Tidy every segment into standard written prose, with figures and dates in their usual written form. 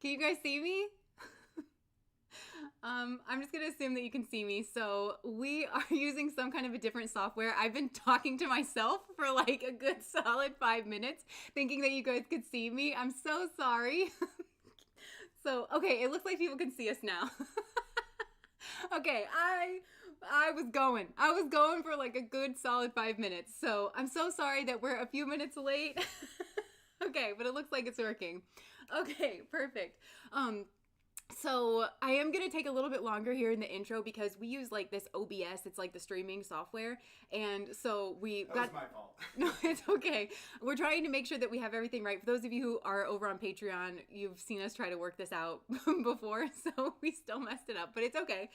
Can you guys see me? I'm just going to assume that you can see me. So we are using some kind of a different software. I've been talking to myself for like a good solid 5 minutes, thinking that you guys could see me. I'm so sorry. So, okay, it looks like people can see us now. Okay, I was going for like a good solid 5 minutes. So I'm so sorry that we're a few minutes late. Okay, but it looks like it's working. Okay, perfect. So I am going to take a little bit longer here in the intro because we use like this OBS. It's like the streaming software. And so That was my fault. No, it's okay. We're trying to make sure that we have everything right. For those of you who are over on Patreon, you've seen us try to work this out before. So we still messed it up, but it's okay.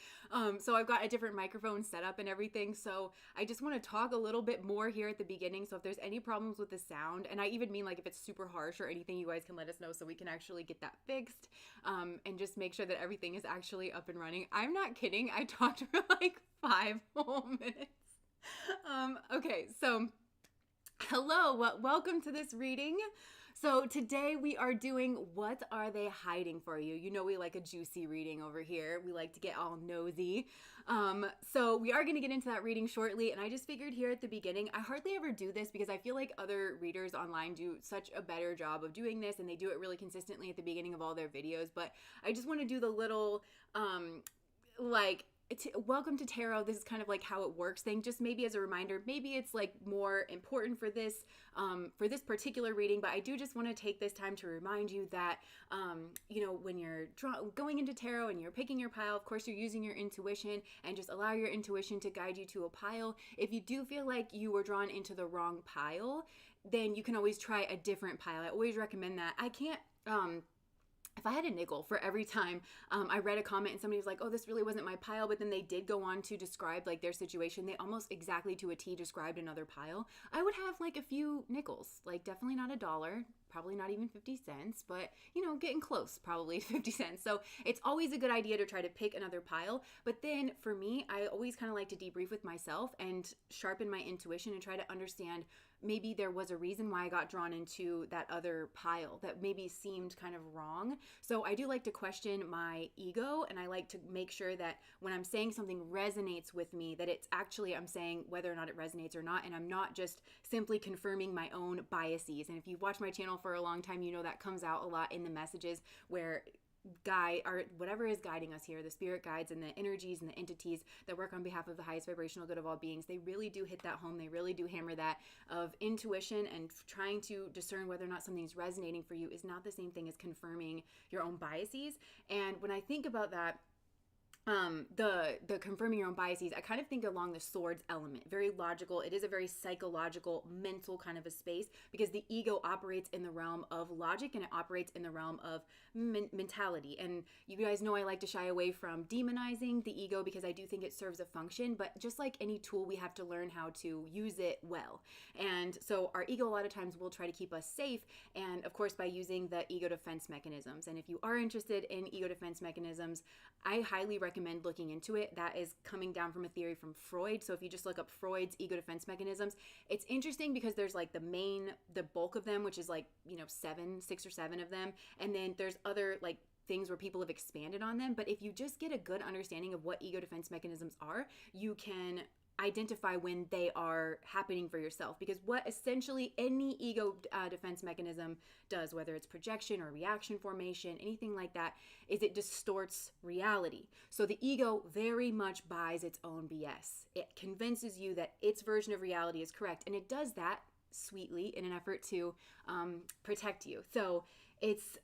So I've got a different microphone set up and everything. So I just want to talk a little bit more here at the beginning. So if there's any problems with the sound, and I even mean like if it's super harsh or anything, you guys can let us know so we can actually get that fixed, and just make sure that everything is actually up and running. I'm not kidding. I talked for like 5 whole minutes. Okay, so hello, welcome to this reading. So today we are doing What Are They Hiding For You? You know we like a juicy reading over here. We like to get all nosy. So we are going to get into that reading shortly, and I just figured here at the beginning, I hardly ever do this because I feel like other readers online do such a better job of doing this, and they do it really consistently at the beginning of all their videos, but I just want to do the little, welcome to tarot, this is kind of like how it works thing, just maybe as a reminder. Maybe it's like more important for this particular reading, but I do just want to take this time to remind you that when you're going into tarot and you're picking your pile, of course you're using your intuition, and just allow your intuition to guide you to a pile. If you do feel like you were drawn into the wrong pile, then you can always try a different pile. I always recommend that. I can't if I had a nickel for every time I read a comment and somebody was like, oh, this really wasn't my pile, but then they did go on to describe like their situation, they almost exactly to a T described another pile, I would have like a few nickels, like definitely not $1, probably not even 50 cents, but getting close, probably 50 cents. So it's always a good idea to try to pick another pile. But then for me, I always kind of like to debrief with myself and sharpen my intuition and try to understand maybe there was a reason why I got drawn into that other pile that maybe seemed kind of wrong. So I do like to question my ego, and I like to make sure that when I'm saying something resonates with me, that it's actually I'm saying whether or not it resonates or not, and I'm not just simply confirming my own biases. And if you've watched my channel for a long time, you know that comes out a lot in the messages where whatever is guiding us here, the spirit guides and the energies and the entities that work on behalf of the highest vibrational good of all beings, they really do hit that home. They really do hammer that of intuition, and trying to discern whether or not something's resonating for you is not the same thing as confirming your own biases. And when I think about that, the confirming your own biases, I kind of think along the swords element. Very logical. It is a very psychological, mental kind of a space, because the ego operates in the realm of logic and it operates in the realm of mentality. And you guys know I like to shy away from demonizing the ego because I do think it serves a function, but just like any tool, we have to learn how to use it well. And so our ego a lot of times will try to keep us safe, and of course by using the ego defense mechanisms. And if you are interested in ego defense mechanisms, I highly recommend looking into it. That is coming down from a theory from Freud. So if you just look up Freud's ego defense mechanisms, it's interesting because there's like the bulk of them, which is like, 6 or 7 of them. And then there's other like things where people have expanded on them. But if you just get a good understanding of what ego defense mechanisms are, you can identify when they are happening for yourself. Because what essentially any ego defense mechanism does, whether it's projection or reaction formation, anything like that, is it distorts reality. So the ego very much buys its own BS. It convinces you that its version of reality is correct, and it does that sweetly in an effort to protect you. So it's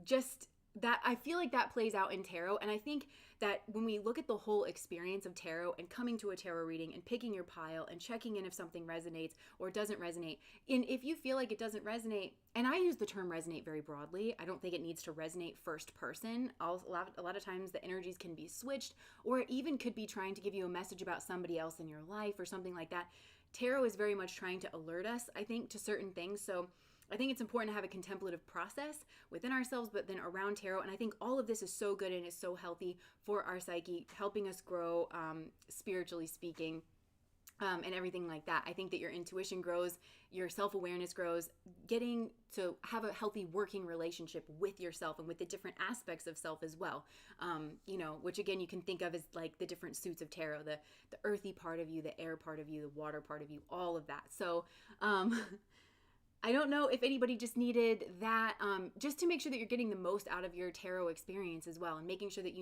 just that I feel like that plays out in tarot. And I think that when we look at the whole experience of tarot and coming to a tarot reading and picking your pile and checking in if something resonates or doesn't resonate, and if you feel like it doesn't resonate, and I use the term resonate very broadly, I don't think it needs to resonate first person. A lot of times the energies can be switched, or it even could be trying to give you a message about somebody else in your life or something like that. Tarot is very much trying to alert us, I think, to certain things. So I think it's important to have a contemplative process within ourselves, but then around tarot. And I think all of this is so good and is so healthy for our psyche, helping us grow spiritually speaking. and everything like that. I think that your intuition grows, your self-awareness grows, getting to have a healthy working relationship with yourself and with the different aspects of self as well. Which again, you can think of as like the different suits of tarot, the earthy part of you, the air part of you, the water part of you, all of that. So, I don't know if anybody just needed that, just to make sure that you're getting the most out of your tarot experience as well, and making sure that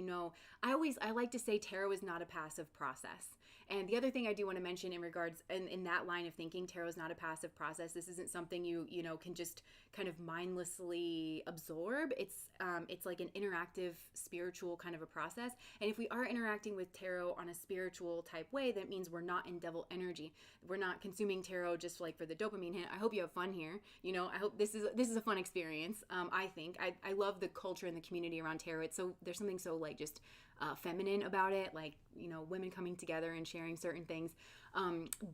I like to say tarot is not a passive process. And the other thing I do want to mention in regards, in that line of thinking, tarot is not a passive process. This isn't something you can just kind of mindlessly absorb. It's like an interactive spiritual kind of a process. And if we are interacting with tarot on a spiritual type way, that means we're not in devil energy. We're not consuming tarot just like for the dopamine hit. I hope you have fun here. I hope this is a fun experience. I think I love the culture and the community around tarot. There's something so like just feminine about it, like women coming together and sharing certain things,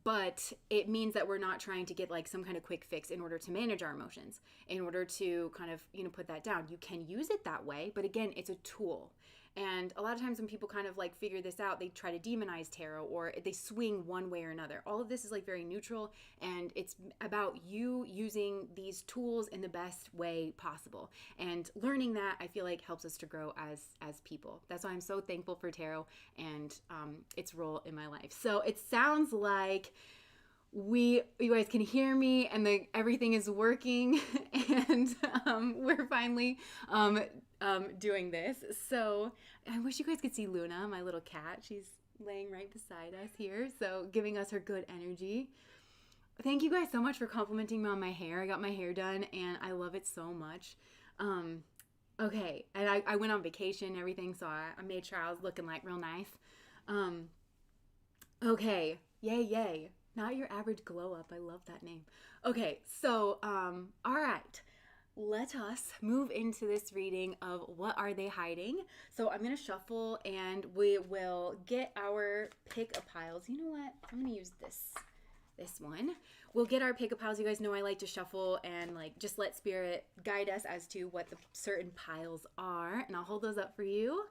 but it means that we're not trying to get like some kind of quick fix in order to manage our emotions, in order to kind of put that down. You can use it that way, but again, it's a tool. And a lot of times when people kind of like figure this out, they try to demonize tarot, or they swing one way or another. All of this is like very neutral, and it's about you using these tools in the best way possible. And learning that, I feel like, helps us to grow as people. That's why I'm so thankful for tarot and its role in my life. So it sounds like you guys can hear me, and everything is working, and we're finally doing this. So I wish you guys could see Luna, my little cat. She's laying right beside us here, so giving us her good energy. Thank you guys so much for complimenting me on my hair. I got my hair done, and I love it so much. Okay, and I went on vacation and everything, so I made sure I was looking like real nice. Okay, yay. Not your average glow up. I love that name. Okay, so, all right. Let us move into this reading of What Are They Hiding? So I'm going to shuffle, and we will get our pick-a-piles. You know what? I'm going to use this one. We'll get our pick-a-piles. You guys know I like to shuffle and like just let spirit guide us as to what the certain piles are, and I'll hold those up for you.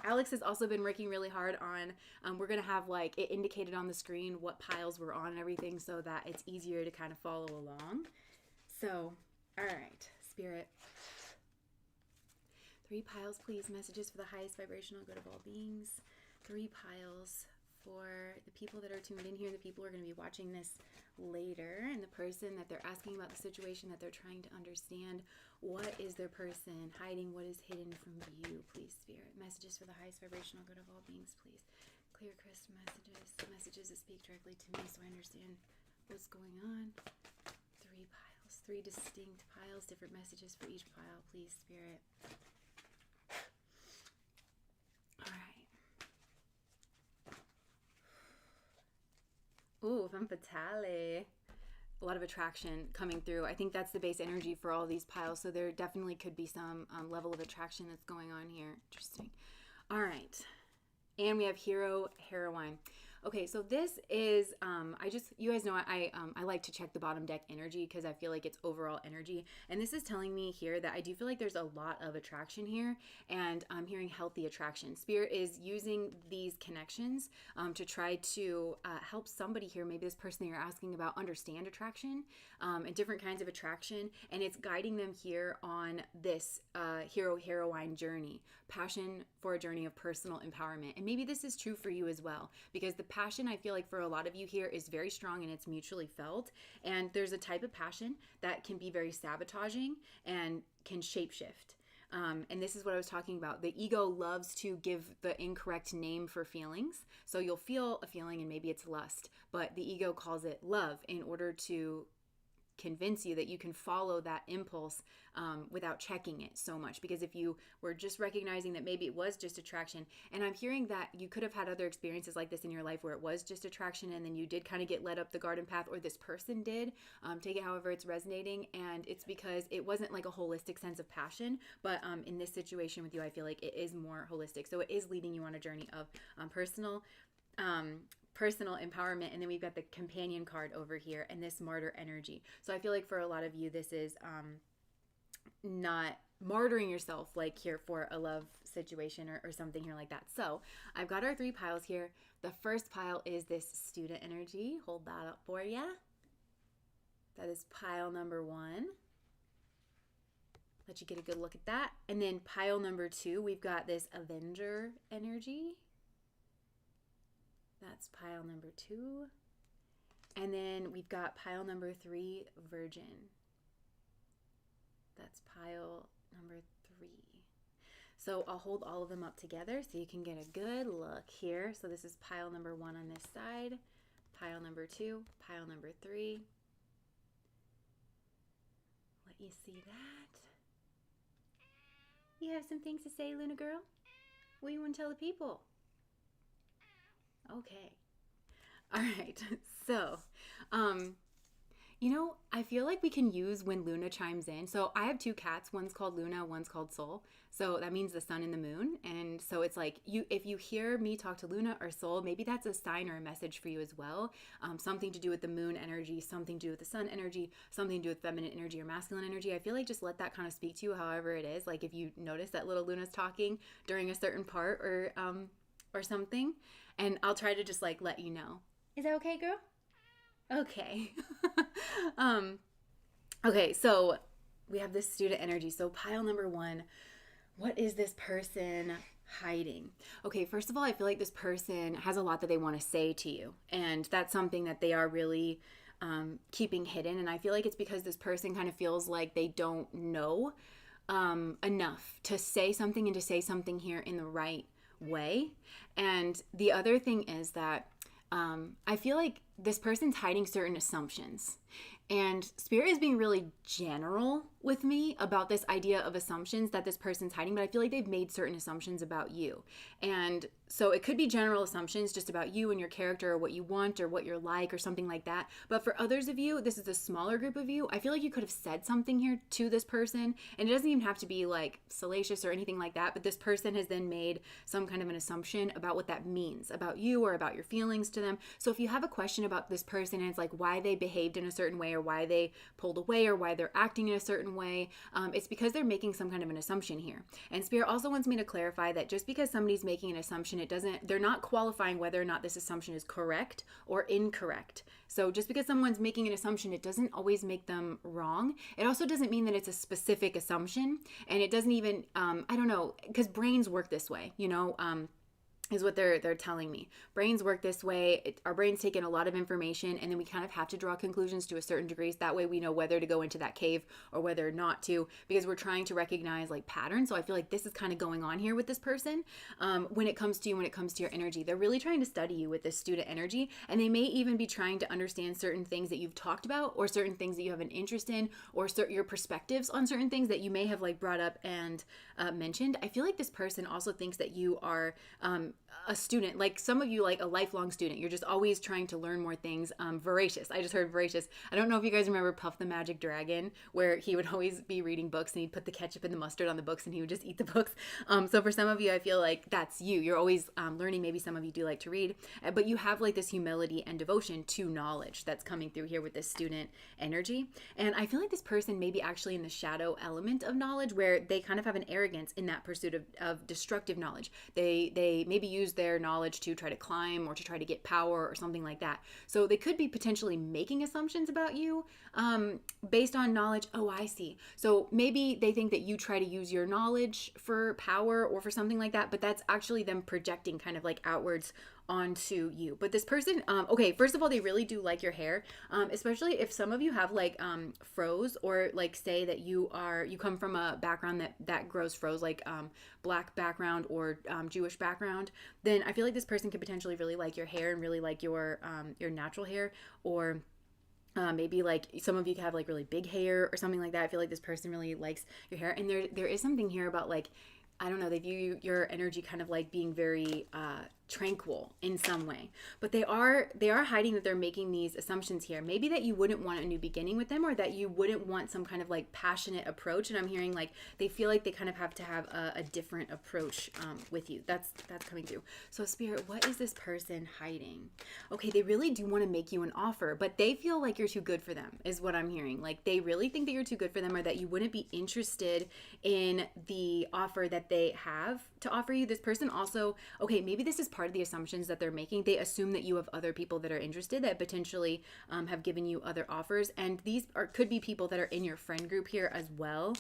Alex has also been working really hard on, we're going to have like it indicated on the screen what piles we're on and everything, so that it's easier to kind of follow along. So, all right, Spirit. 3 piles, please. Messages for the highest vibrational good of all beings. 3 piles for the people that are tuned in here, the people who are going to be watching this later, and the person that they're asking about the situation that they're trying to understand. What is their person hiding? What is hidden from view, please, Spirit? Messages for the highest vibrational good of all beings, please. Clear crystal messages that speak directly to me so I understand what's going on. 3 piles, 3 distinct piles, different messages for each pile, please, Spirit. All right. Ooh, femme fatale. A lot of attraction coming through. I think that's the base energy for all these piles, so there definitely could be some level of attraction that's going on here. Interesting. All right. And we have hero, heroine. Okay, so this is, you guys know I like to check the bottom deck energy because I feel like it's overall energy. And this is telling me here that I do feel like there's a lot of attraction here, and I'm hearing healthy attraction. Spirit is using these connections to try to help somebody here, maybe this person that you're asking about, understand attraction and different kinds of attraction. And it's guiding them here on this hero-heroine journey, passion for a journey of personal empowerment. And maybe this is true for you as well, because the passion, I feel like for a lot of you here, is very strong and it's mutually felt. And there's a type of passion that can be very sabotaging and can shapeshift. And this is what I was talking about. The ego loves to give the incorrect name for feelings. So you'll feel a feeling and maybe it's lust, but the ego calls it love in order to convince you that you can follow that impulse without checking it so much. Because if you were just recognizing that maybe it was just attraction, and I'm hearing that you could have had other experiences like this in your life where it was just attraction and then you did kind of get led up the garden path, or this person did, take it however it's resonating, and it's because it wasn't like a holistic sense of passion, but in this situation with you, I feel like it is more holistic. So it is leading you on a journey of personal empowerment. And then we've got the companion card over here and this martyr energy. So I feel like for a lot of you, this is not martyring yourself like here for a love situation or something here like that. So I've got our 3 piles here. The first pile is this student energy. Hold that up for you. That is pile number 1. Let you get a good look at that. And then pile number 2, we've got this Avenger energy. That's pile number 2. And then we've got pile number 3, Virgin. That's pile number 3. So I'll hold all of them up together so you can get a good look here. So this is pile number 1 on this side, pile number 2, pile number 3. Let you see that. You have some things to say, Luna girl? What do you want to tell the people? Okay. All right. So, you know, I feel like we can use when Luna chimes in. So I have 2 cats. One's called Luna, one's called Soul. So that means the sun and the moon. And so it's like, if you hear me talk to Luna or Soul, maybe that's a sign or a message for you as well. Something to do with the moon energy, something to do with the sun energy, something to do with feminine energy or masculine energy. I feel like just let that kind of speak to you however it is. Like if you notice that little Luna's talking during a certain part or something. And I'll try to just like let you know. Is that okay, girl? Okay. Okay, so we have this student energy. So pile number 1, what is this person hiding? Okay, first of all, I feel like this person has a lot that they want to say to you. And that's something that they are really keeping hidden. And I feel like it's because this person kind of feels like they don't know enough to say something and to say something here in the right way. And the other thing is that I feel like this person's hiding certain assumptions. And Spirit is being really general with me about this idea of assumptions that this person's hiding, but I feel like they've made certain assumptions about you. And so it could be general assumptions just about you and your character or what you want or what you're like or something like that. But for others of you, this is a smaller group of you. I feel like you could have said something here to this person, and it doesn't even have to be like salacious or anything like that, but this person has then made some kind of an assumption about what that means about you or about your feelings to them. So if you have a question about this person and it's like why they behaved in a certain way or why they pulled away or why they're acting in a certain way, it's because they're making some kind of an assumption here. And Spirit also wants me to clarify that just because somebody's making an assumption, they're not qualifying whether or not this assumption is correct or incorrect. So just because someone's making an assumption, it doesn't always make them wrong. It also doesn't mean that it's a specific assumption. And it doesn't even, I don't know, because brains work this way, you know, is what they're telling me. Brains work this way. Our brains take in a lot of information, and then we kind of have to draw conclusions to a certain degree. So that way we know whether to go into that cave or whether not to, because we're trying to recognize like patterns. So I feel like this is kind of going on here with this person when it comes to you, when it comes to your energy. They're really trying to study you with this student energy, and they may even be trying to understand certain things that you've talked about or certain things that you have an interest in or your perspectives on certain things that you may have like brought up and mentioned. I feel like this person also thinks that you are a student, like some of you, like a lifelong student. You're just always trying to learn more things. Voracious. I just heard voracious. I don't know if you guys remember Puff the Magic Dragon, where he would always be reading books and he'd put the ketchup and the mustard on the books and he would just eat the books. So for some of you, I feel like that's you. You're always learning. Maybe some of you do like to read, but you have like this humility and devotion to knowledge that's coming through here with this student energy. And I feel like this person may be actually in the shadow element of knowledge, where they kind of have an arrogance in that pursuit of destructive knowledge. They maybe use their knowledge to try to climb or to try to get power or something like that. So they could be potentially making assumptions about you based on knowledge. Oh, I see. So maybe they think that you try to use your knowledge for power or for something like that, but that's actually them projecting kind of like outwards onto you. But this person, okay, first of all, they really do like your hair, especially if some of you have like froze, or like say that you come from a background that grows froze, like black background or Jewish background. Then I feel like this person could potentially really like your hair and really like your natural hair, or maybe like some of you have like really big hair or something like that. I feel like this person really likes your hair. And there is something here about like, I don't know, they view your energy kind of like being very tranquil in some way, but they are hiding that they're making these assumptions here, maybe that you wouldn't want a new beginning with them, or that you wouldn't want some kind of like passionate approach. And I'm hearing like they feel like they kind of have to have a different approach with you. That's coming through. So Spirit, what is this person hiding? Okay, they really do want to make you an offer, but they feel like you're too good for them, is what I'm hearing. Like they really think that you're too good for them, or that you wouldn't be interested in the offer that they have to offer you. This person also, okay, maybe this is part of the assumptions that they're making. They assume that you have other people that are interested, that potentially have given you other offers, and these could be people that are in your friend group here as well.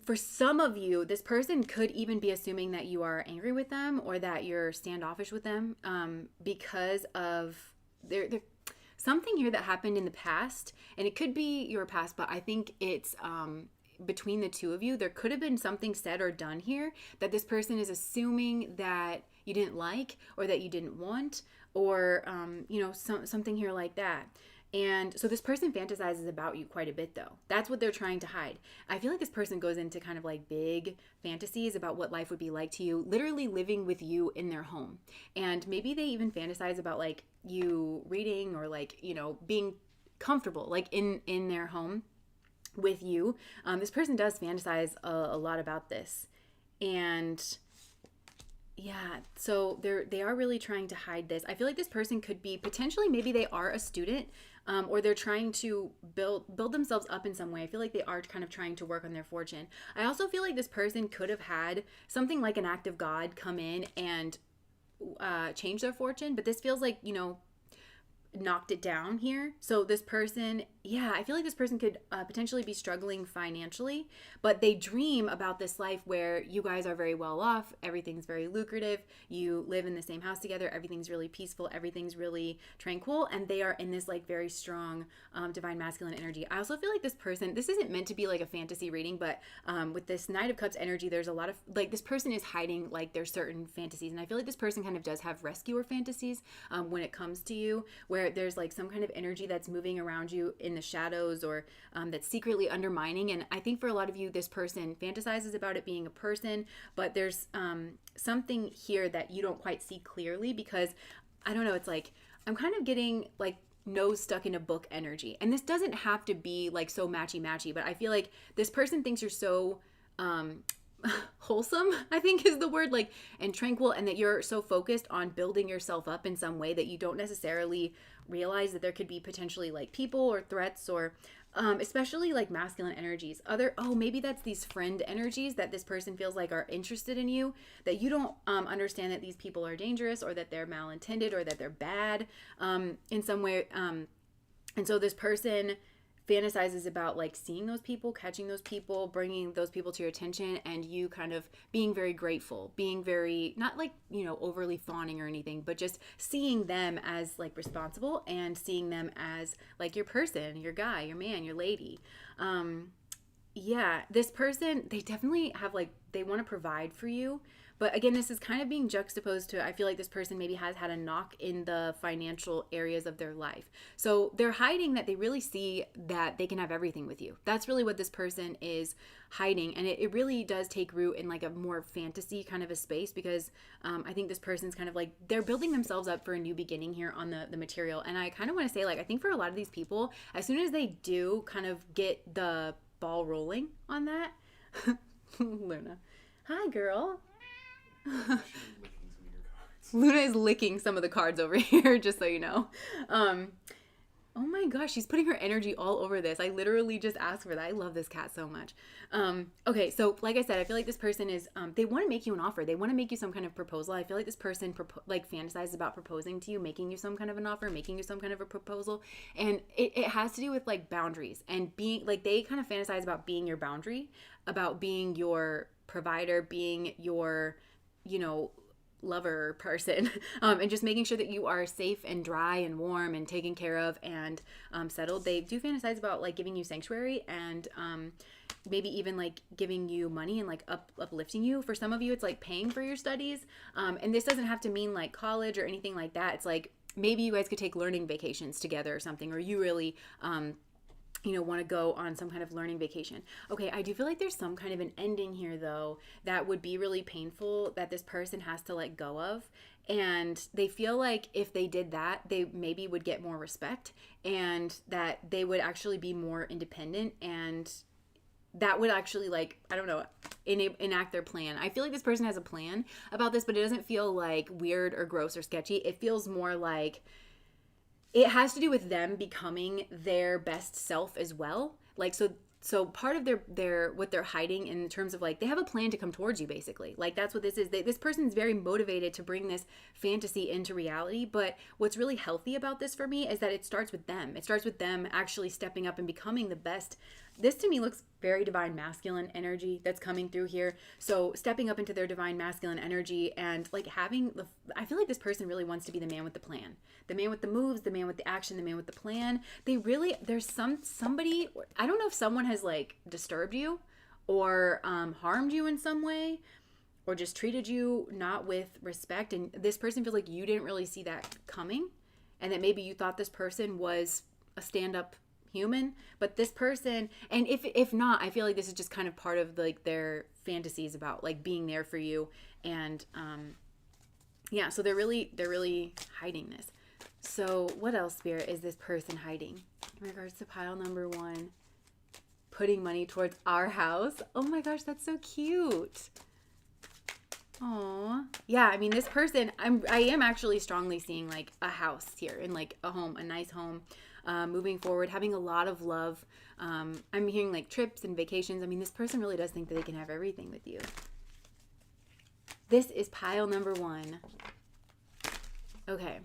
For some of you, this person could even be assuming that you are angry with them, or that you're standoffish with them because of their something here that happened in the past. And it could be your past, but I think it's between the two of you, there could have been something said or done here that this person is assuming that you didn't like, or that you didn't want, or something here like that. And so this person fantasizes about you quite a bit, though. That's what they're trying to hide. I feel like this person goes into kind of like big fantasies about what life would be like to you, literally living with you in their home. And maybe they even fantasize about like you reading, or like, being comfortable like in their home with you. This person does fantasize a lot about this. And yeah, so they are really trying to hide this. I feel like this person could be potentially, maybe they are a student, or they're trying to build themselves up in some way. I feel like they are kind of trying to work on their fortune. I also feel like this person could have had something like an act of God come in and change their fortune, but this feels like, knocked it down here. So this person, I feel like this person could potentially be struggling financially, but they dream about this life where you guys are very well off, everything's very lucrative, you live in the same house together, everything's really peaceful, everything's really tranquil, and they are in this like very strong divine masculine energy. I also feel like this person, this isn't meant to be like a fantasy reading, but with this Knight of Cups energy, there's a lot of like, this person is hiding like their certain fantasies, and I feel like this person kind of does have rescuer fantasies when it comes to you, where there's like some kind of energy that's moving around you in the shadows, or that's secretly undermining. And I think for a lot of you, this person fantasizes about it being a person, but there's something here that you don't quite see clearly, because I don't know, it's like I'm kind of getting like nose stuck in a book energy. And this doesn't have to be like so matchy, but I feel like this person thinks you're so wholesome, I think is the word, like, and tranquil, and that you're so focused on building yourself up in some way that you don't necessarily realize that there could be potentially like people or threats, or especially like masculine energies. Maybe that's these friend energies that this person feels like are interested in you, that you don't understand that these people are dangerous, or that they're malintended, or that they're bad in some way. And so this person fantasizes about like seeing those people, catching those people, bringing those people to your attention, and you kind of being very grateful, being very, not like, overly fawning or anything, but just seeing them as like responsible, and seeing them as like your person, your guy, your man, your lady. This person, they definitely have like, they want to provide for you. But again, this is kind of being juxtaposed to, I feel like this person maybe has had a knock in the financial areas of their life. So they're hiding that they really see that they can have everything with you. That's really what this person is hiding. And it really does take root in like a more fantasy kind of a space, because I think this person's kind of like, they're building themselves up for a new beginning here on the material. And I kind of want to say, like, I think for a lot of these people, as soon as they do kind of get the ball rolling on that, Luna, hi girl. Luna is licking some of the cards over here, just so you know. Oh my gosh, she's putting her energy all over this. I literally just asked for that. I love this cat so much. Okay, so like I said, I feel like this person is, they want to make you an offer. They want to make you some kind of proposal. I feel like this person fantasizes about proposing to you, making you some kind of an offer, making you some kind of a proposal. And it has to do with like boundaries, and being like, they kind of fantasize about being your boundary, about being your provider, being your, lover person, and just making sure that you are safe and dry and warm and taken care of and settled. They do fantasize about like giving you sanctuary, and maybe even like giving you money and like uplifting you. For some of you, it's like paying for your studies, and this doesn't have to mean like college or anything like that. It's like maybe you guys could take learning vacations together or something, or you really want to go on some kind of learning vacation. Okay, I do feel like there's some kind of an ending here, though, that would be really painful that this person has to let go of. And they feel like if they did that, they maybe would get more respect and that they would actually be more independent, and that would actually, like, I don't know, enact their plan. I feel like this person has a plan about this, but it doesn't feel like weird or gross or sketchy. It feels more like it has to do with them becoming their best self as well. Like, so part of their what they're hiding in terms of, like, they have a plan to come towards you, basically. Like, that's what this is. This person's very motivated to bring this fantasy into reality. But what's really healthy about this for me is that it starts with them. It starts with them actually stepping up and becoming the best. This to me looks very divine masculine energy that's coming through here. So stepping up into their divine masculine energy and, like, I feel like this person really wants to be the man with the plan, the man with the moves, the man with the action, the man with the plan. There's somebody, I don't know if someone has, like, disturbed you or harmed you in some way, or just treated you not with respect. And this person feels like you didn't really see that coming, and that maybe you thought this person was a stand-up human, but this person, and if not, I feel like this is just kind of part of, like, their fantasies about, like, being there for you. And yeah, so they're really hiding this. So what else, Spirit, is this person hiding in regards to pile number 1? Putting money towards our house. Oh my gosh, that's so cute. Aw. Yeah, I mean, this person, I am actually strongly seeing, like, a house here, and, like, a home, a nice home, moving forward, having a lot of love. I'm hearing, like, trips and vacations. I mean, this person really does think that they can have everything with you. This is pile number 1. Okay.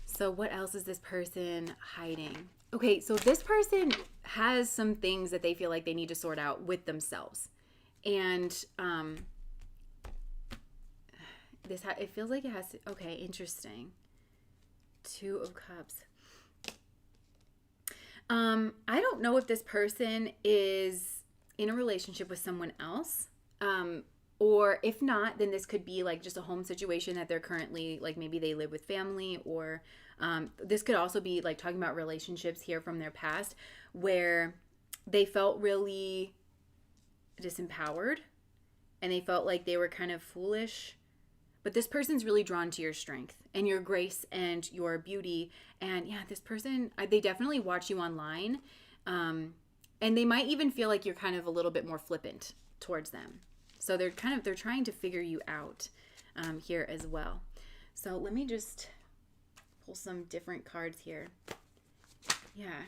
So what else is this person hiding? Okay, so this person has some things that they feel like they need to sort out with themselves. And it feels like it has to, okay, interesting. 2 of Cups. I don't know if this person is in a relationship with someone else. Or if not, then this could be, like, just a home situation that they're currently, like, maybe they live with family, or this could also be, like, talking about relationships here from their past where they felt really disempowered and they felt like they were kind of foolish. But this person's really drawn to your strength and your grace and your beauty. And yeah, this person, they definitely watch you online. And they might even feel like you're kind of a little bit more flippant towards them. So they're trying to figure you out here as well. So let me just pull some different cards here. Yeah.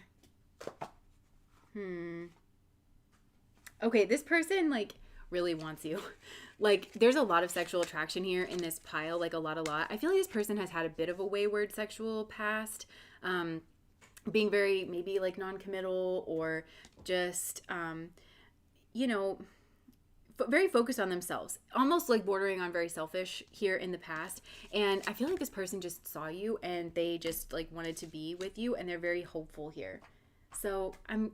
Okay, this person, like, really wants you. Like, there's a lot of sexual attraction here in this pile, like, a lot. I feel like this person has had a bit of a wayward sexual past, being very, maybe, like, non-committal, or just, very focused on themselves, almost, like, bordering on very selfish here in the past. And I feel like this person just saw you and they just, like, wanted to be with you, and they're very hopeful here. So and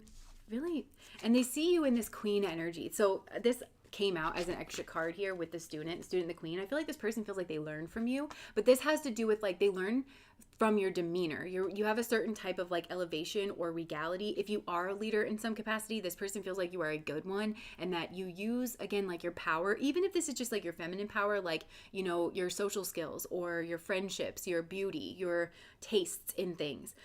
they see you in this queen energy. So this came out as an extra card here with the student the queen. I feel like this person feels like they learn from you, but this has to do with, like, they learn from your demeanor. You have a certain type of, like, elevation or regality. If you are a leader in some capacity, this person feels like you are a good one, and that you use, again, like, your power, even if this is just, like, your feminine power, like, your social skills or your friendships, your beauty, your tastes in things.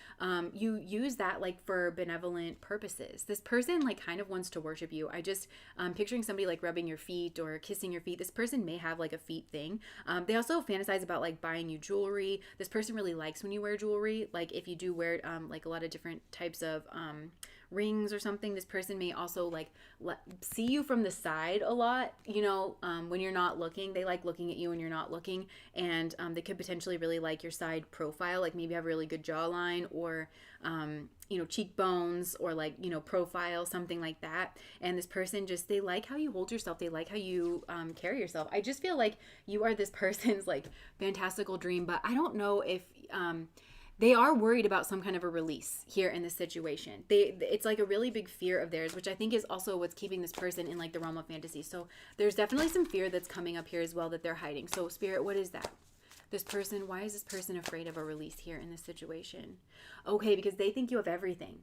You use that, like, for benevolent purposes. This person, like, kind of wants to worship you. I just picturing somebody, like, rubbing your feet or kissing your feet. This person may have, like, a feet thing. They also fantasize about, like, buying you jewelry. This person really likes when you wear jewelry. Like, if you do wear like, a lot of different types of rings or something, this person may also, like, see you from the side a lot, when you're not looking. They like looking at you when you're not looking, and they could potentially really like your side profile, like maybe have a really good jawline, or cheekbones, or, like, profile, something like that. And this person just, they like how you hold yourself, they like how you carry yourself. I just feel like you are this person's, like, fantastical dream, but I don't know if they are worried about some kind of a release here in this situation. It's like a really big fear of theirs, which I think is also what's keeping this person in, like, the realm of fantasy. So there's definitely some fear that's coming up here as well that they're hiding. So, Spirit, what is that? This person, why is this person afraid of a release here in this situation? Okay, because they think you have everything.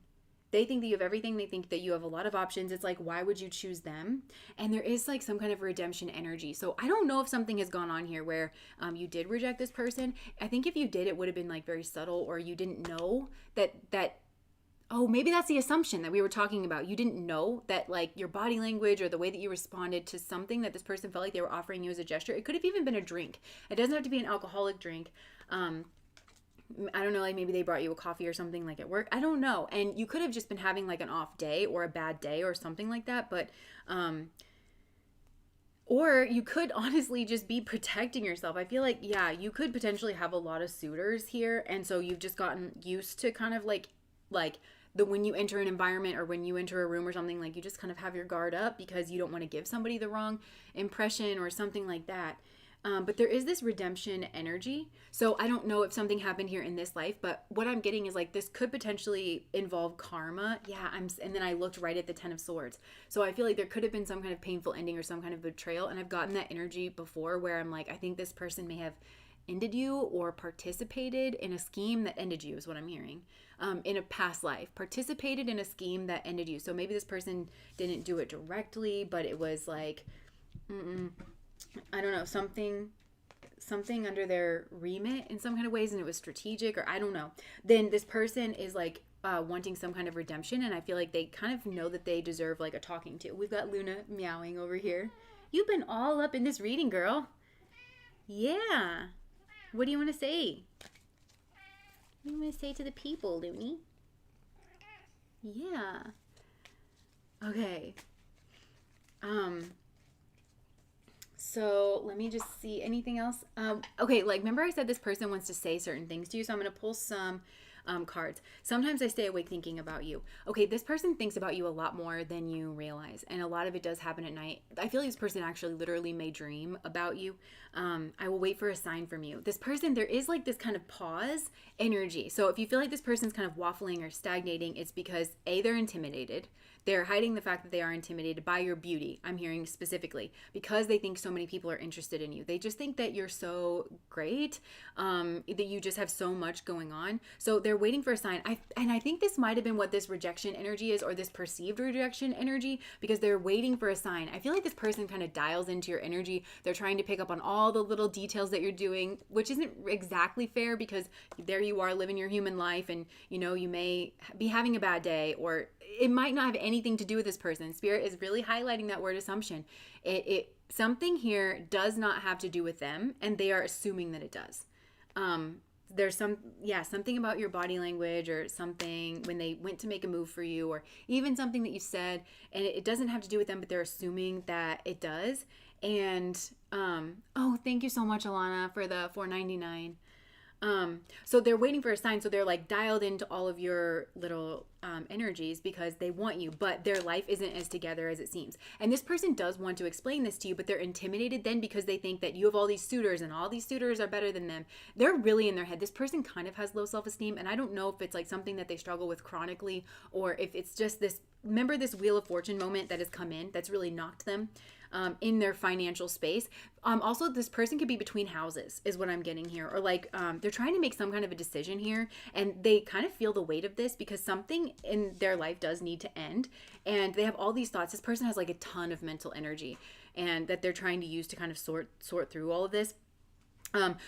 They think that you have everything. They think that you have a lot of options. It's like, why would you choose them? And there is like some kind of redemption energy. So I don't know if something has gone on here where you did reject this person. I think if you did, it would have been like very subtle, or you didn't know that oh, maybe that's the assumption that we were talking about. You didn't know that like your body language or the way that you responded to something that this person felt like they were offering you as a gesture. It could have even been a drink. It doesn't have to be an alcoholic drink. I don't know, like maybe they brought you a coffee or something like at work. I don't know. And you could have just been having like an off day or a bad day or something like that. But, or you could honestly just be protecting yourself. I feel like, yeah, you could potentially have a lot of suitors here. And so you've just gotten used to kind of like when you enter an environment or when you enter a room or something, like you just kind of have your guard up because you don't want to give somebody the wrong impression or something like that. But there is this redemption energy. So I don't know if something happened here in this life, but what I'm getting is like this could potentially involve karma. Yeah, and then I looked right at the 10 of Swords. So I feel like there could have been some kind of painful ending or some kind of betrayal. And I've gotten that energy before where I'm like, I think this person may have ended you or participated in a scheme that ended you, is what I'm hearing. In a past life, participated in a scheme that ended you. So maybe this person didn't do it directly, but it was like, I don't know, something under their remit in some kind of ways, and it was strategic, or I don't know. Then this person is like wanting some kind of redemption, and I feel like they kind of know that they deserve like a talking to. We've got Luna meowing over here. You've been all up in this reading, girl. Yeah. What do you want to say? What do you want to say to the people, Looney? Yeah. Okay. So let me just see anything else. Okay, like remember I said this person wants to say certain things to you, so I'm going to pull some cards. Sometimes I stay awake thinking about you. Okay, this person thinks about you a lot more than you realize, and a lot of it does happen at night. I feel like this person actually literally may dream about you. I will wait for a sign from you. This person, there is like this kind of pause energy. So if you feel like this person's kind of waffling or stagnating, it's because A, they're intimidated. They're hiding the fact that they are intimidated by your beauty. I'm hearing specifically because they think so many people are interested in you. They just think that you're so great, that you just have so much going on. So they're waiting for a sign. I think this might have been what this rejection energy is, or this perceived rejection energy, because they're waiting for a sign. I feel like this person kind of dials into your energy. They're trying to pick up on all the little details that you're doing, which isn't exactly fair because there you are living your human life, and you know, you may be having a bad day, or it might not have anything to do with this person. Spirit is really highlighting that word assumption. Something here does not have to do with them, and they are assuming that it does. There's something about your body language or something when they went to make a move for you, or even something that you said, and it doesn't have to do with them, but they're assuming that it does. And oh, thank you so much, Alana, for the $4.99. So they're waiting for a sign. So they're like dialed into all of your little energies because they want you, but their life isn't as together as it seems. And this person does want to explain this to you, but they're intimidated then because they think that you have all these suitors and all these suitors are better than them. They're really in their head. This person kind of has low self-esteem, and I don't know if it's like something that they struggle with chronically, or if it's just this, remember this Wheel of Fortune moment that has come in that's really knocked them in their financial space. Also, this person could be between houses is what I'm getting here, or like they're trying to make some kind of a decision here, and they kind of feel the weight of this because something in their life does need to end, and they have all these thoughts. This person has like a ton of mental energy, and that they're trying to use to kind of sort through all of this.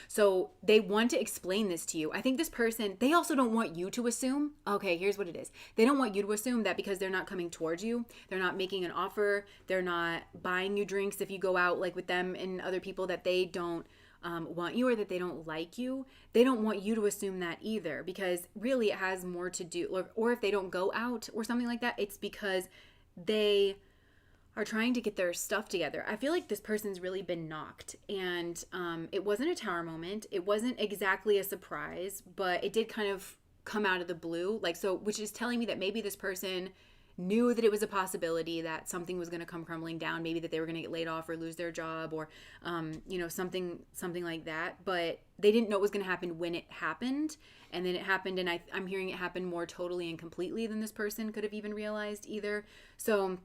So they want to explain this to you. I think this person, they also don't want you to assume, okay, here's what it is. They don't want you to assume that because they're not coming towards you, they're not making an offer, they're not buying you drinks if you go out like with them and other people, that they don't want you, or that they don't like you. They don't want you to assume that either, because really it has more to do, or if they don't go out or something like that, it's because they are trying to get their stuff together. I feel like this person's really been knocked, and it wasn't a tower moment. It wasn't exactly a surprise, but it did kind of come out of the blue. Like, so, which is telling me that maybe this person knew that it was a possibility that something was going to come crumbling down, maybe that they were going to get laid off or lose their job, or something like that, but they didn't know it was going to happen when it happened. And then it happened, and I'm hearing it happen more totally and completely than this person could have even realized either. So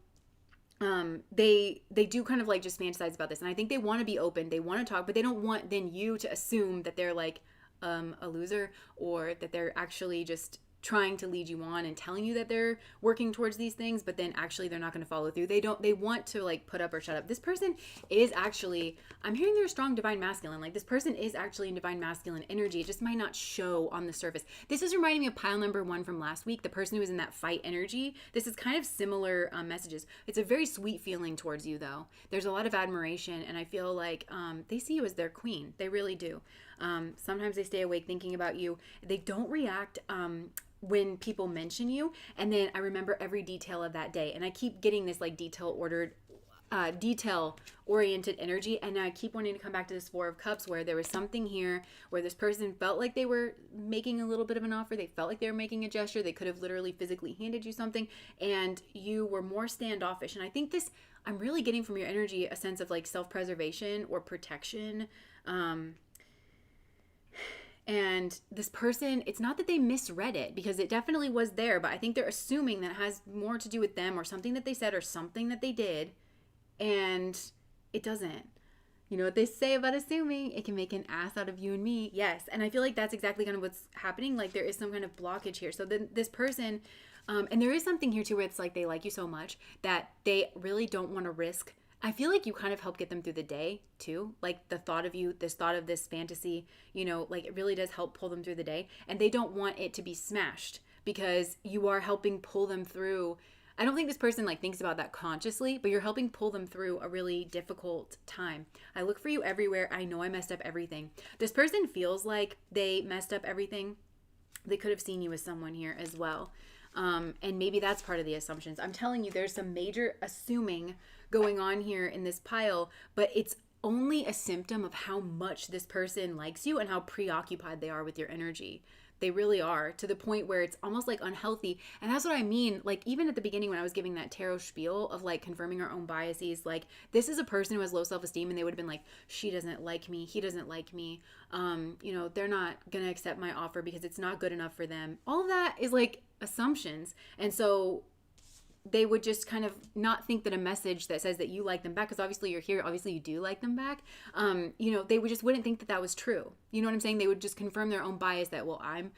they do kind of like just fantasize about this, and I think they want to be open, they want to talk, but they don't want then you to assume that they're like a loser, or that they're actually just trying to lead you on and telling you that they're working towards these things, but then actually they're not going to follow through. They want to like put up or shut up. This person is actually, I'm hearing they're strong divine masculine. Like this person is actually in divine masculine energy. It just might not show on the surface. This is reminding me of pile number 1 from last week, the person who was in that fight energy. This is kind of similar messages. It's a very sweet feeling towards you though. There's a lot of admiration, and I feel like they see you as their queen. They really do. Sometimes they stay awake thinking about you. They don't react when people mention you, and then I remember every detail of that day, and I keep getting this like detail oriented energy, and I keep wanting to come back to this 4 of Cups, where there was something here where this person felt like they were making a little bit of an offer, they felt like they were making a gesture, they could have literally physically handed you something, and you were more standoffish. And I think this, I'm really getting from your energy a sense of like self-preservation or protection. And this person, it's not that they misread it, because it definitely was there, but I think they're assuming that it has more to do with them or something that they said or something that they did, and it doesn't. You know what they say about assuming? It can make an ass out of you and me. Yes, and I feel like that's exactly kind of what's happening. Like there is some kind of blockage here. So then this person, and there is something here too where it's like they like you so much that they really don't want to risk. I feel like you kind of help get them through the day too. Like the thought of you, this thought of this fantasy, you know, like it really does help pull them through the day. And they don't want it to be smashed because you are helping pull them through. I don't think this person like thinks about that consciously, but you're helping pull them through a really difficult time. I look for you everywhere. I know I messed up everything. This person feels like they messed up everything. They could have seen you as someone here as well. And maybe that's part of the assumptions. I'm telling you, there's some major assuming going on here in this pile, but it's only a symptom of how much this person likes you and how preoccupied they are with your energy. They really are, to the point where it's almost like unhealthy. And that's what I mean. Like even at the beginning when I was giving that tarot spiel of like confirming our own biases, like this is a person who has low self-esteem, and they would have been like, she doesn't like me, he doesn't like me, you know, they're not gonna accept my offer because it's not good enough for them. All of that is like assumptions. And so they would just kind of not think that a message that says that you like them back, because obviously you're here, obviously you do like them back, you know, they would just wouldn't think that that was true. You know what I'm saying? They would just confirm their own bias that, well, I'm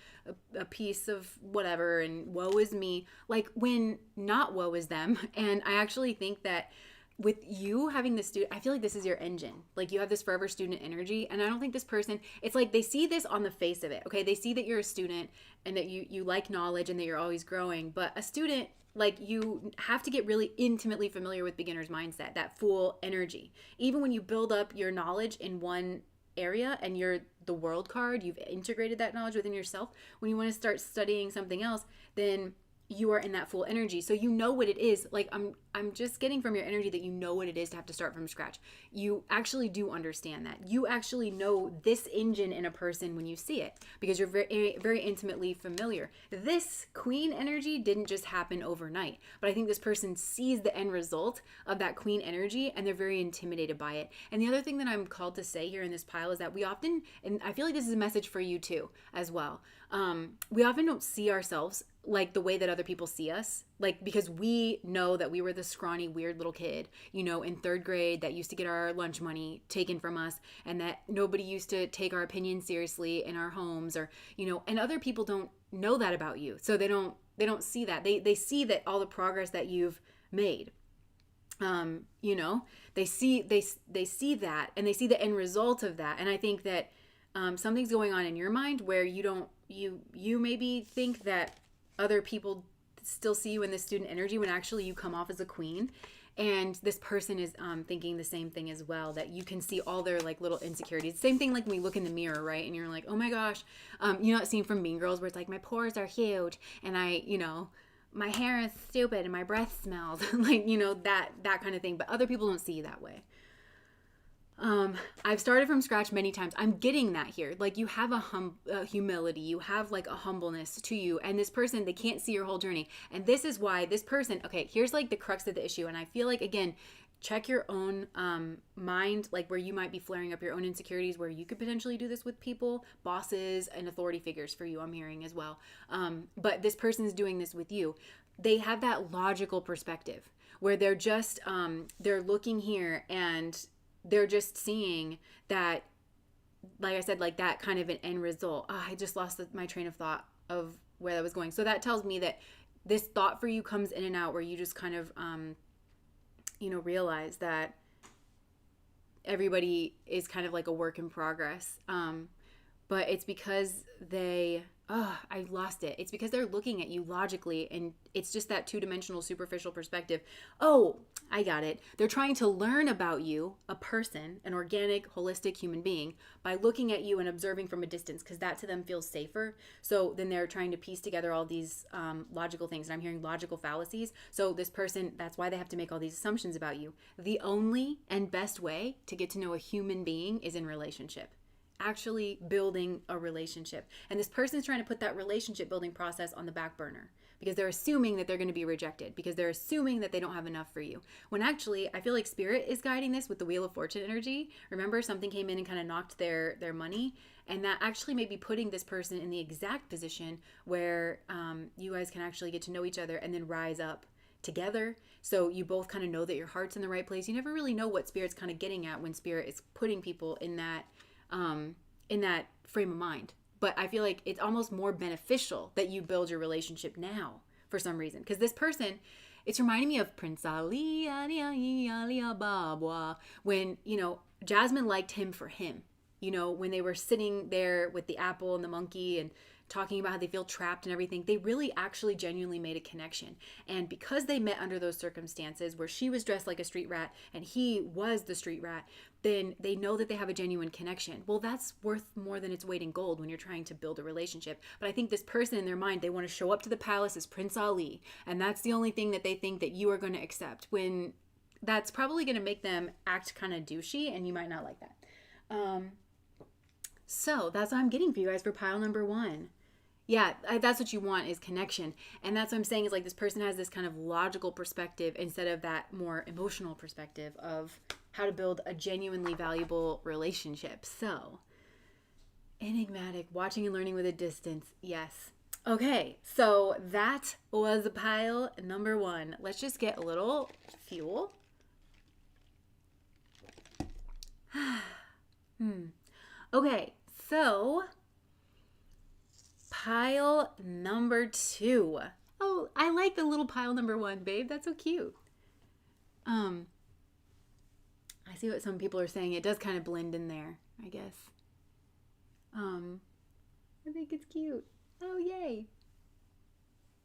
a piece of whatever and woe is me, like when not woe is them. And I actually think that with you having this student, I feel like this is your engine. Like you have this forever student energy, and I don't think this person, it's like they see this on the face of it. Okay, they see that you're a student and that you like knowledge and that you're always growing, but a student, like you have to get really intimately familiar with beginner's mindset, that fool energy. Even when you build up your knowledge in one area and you're the world card, you've integrated that knowledge within yourself. When you want to start studying something else, then you are in that full energy. So you know what it is. Like I'm just getting from your energy that you know what it is to have to start from scratch. You actually do understand that. You actually know this engine in a person when you see it, because you're very, very intimately familiar. This queen energy didn't just happen overnight, but I think this person sees the end result of that queen energy and they're very intimidated by it. And the other thing that I'm called to say here in this pile is that we often, and I feel like this is a message for you too as well, we often don't see ourselves like the way that other people see us, like because we know that we were the scrawny weird little kid, you know, in 3rd grade that used to get our lunch money taken from us, and that nobody used to take our opinions seriously in our homes, or you know, and other people don't know that about you, so they don't see that. They see that all the progress that you've made, you know, they see that, and they see the end result of that. And I think that something's going on in your mind where you maybe think that other people still see you in this student energy when actually you come off as a queen. And this person is thinking the same thing as well, that you can see all their like little insecurities. Same thing like when you look in the mirror, right? And you're like, oh my gosh, you know that scene from Mean Girls where it's like, my pores are huge and you know, my hair is stupid and my breath smells, like, you know, that kind of thing. But other people don't see you that way. I've started from scratch many times. I'm getting that here. Like you have a humility, you have like a humbleness to you, and this person, they can't see your whole journey. And this is why this person, okay, here's like the crux of the issue. And I feel like, again, check your own mind, like where you might be flaring up your own insecurities, where you could potentially do this with people, bosses and authority figures for you, I'm hearing as well. But this person's doing this with you. They have that logical perspective where they're just, they're looking here and they're just seeing that, like I said, like that kind of an end result. Oh, I just lost my train of thought of where that was going. So that tells me that this thought for you comes in and out where you just kind of, realize that everybody is kind of like a work in progress. But it's because I lost it. It's because they're looking at you logically, and it's just that two-dimensional superficial perspective. Oh, I got it. They're trying to learn about you, a person, an organic, holistic human being, by looking at you and observing from a distance, because that to them feels safer. So then they're trying to piece together all these logical things, and I'm hearing logical fallacies. So this person, that's why they have to make all these assumptions about you. The only and best way to get to know a human being is in relationship. Actually building a relationship. And this person's trying to put that relationship building process on the back burner because they're assuming that they're going to be rejected, because they're assuming that they don't have enough for you. When actually, I feel like Spirit is guiding this with the Wheel of Fortune energy. Remember, something came in and kind of knocked their money, and that actually may be putting this person in the exact position where you guys can actually get to know each other and then rise up together. So you both kind of know that your heart's in the right place. You never really know what Spirit's kind of getting at when Spirit is putting people in that frame of mind. But I feel like it's almost more beneficial that you build your relationship now for some reason. Because this person, it's reminding me of Prince Ali, when, Jasmine liked him for him. When they were sitting there with the apple and the monkey and talking about how they feel trapped and everything, they really actually genuinely made a connection. And because they met under those circumstances where she was dressed like a street rat and he was the street rat, then they know that they have a genuine connection. Well, that's worth more than its weight in gold when you're trying to build a relationship. But I think this person in their mind, they want to show up to the palace as Prince Ali, and that's the only thing that they think that you are going to accept, when that's probably going to make them act kind of douchey, and you might not like that. So that's what I'm getting for you guys for pile number 1. Yeah, that's what you want, is connection. And that's what I'm saying, is like this person has this kind of logical perspective instead of that more emotional perspective of how to build a genuinely valuable relationship. So, enigmatic, watching and learning with a distance. Yes. Okay, so that was pile number 1. Let's just get a little fuel. Okay, so pile number 2. Oh, I like the little pile number 1, babe. That's so cute. I see what some people are saying. It does kind of blend in there, I guess. I think it's cute. Oh, yay.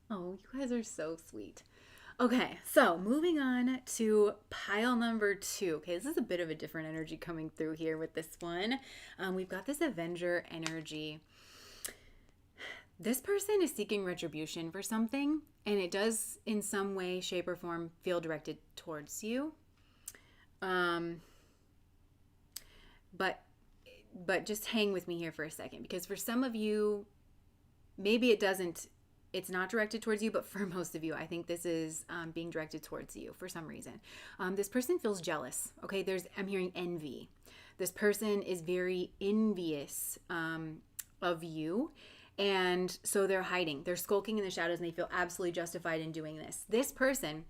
Oh, you guys are so sweet. Okay, so moving on to pile number 2. Okay, this is a bit of a different energy coming through here with this one. We've got this Avenger energy. This person is seeking retribution for something, and it does in some way, shape, or form feel directed towards you. But just hang with me here for a second, because for some of you, maybe it's not directed towards you, but for most of you, I think this is being directed towards you for some reason. This person feels jealous. Okay, I'm hearing envy. This person is very envious of you. And so they're hiding. They're skulking in the shadows, and they feel absolutely justified in doing this. This person,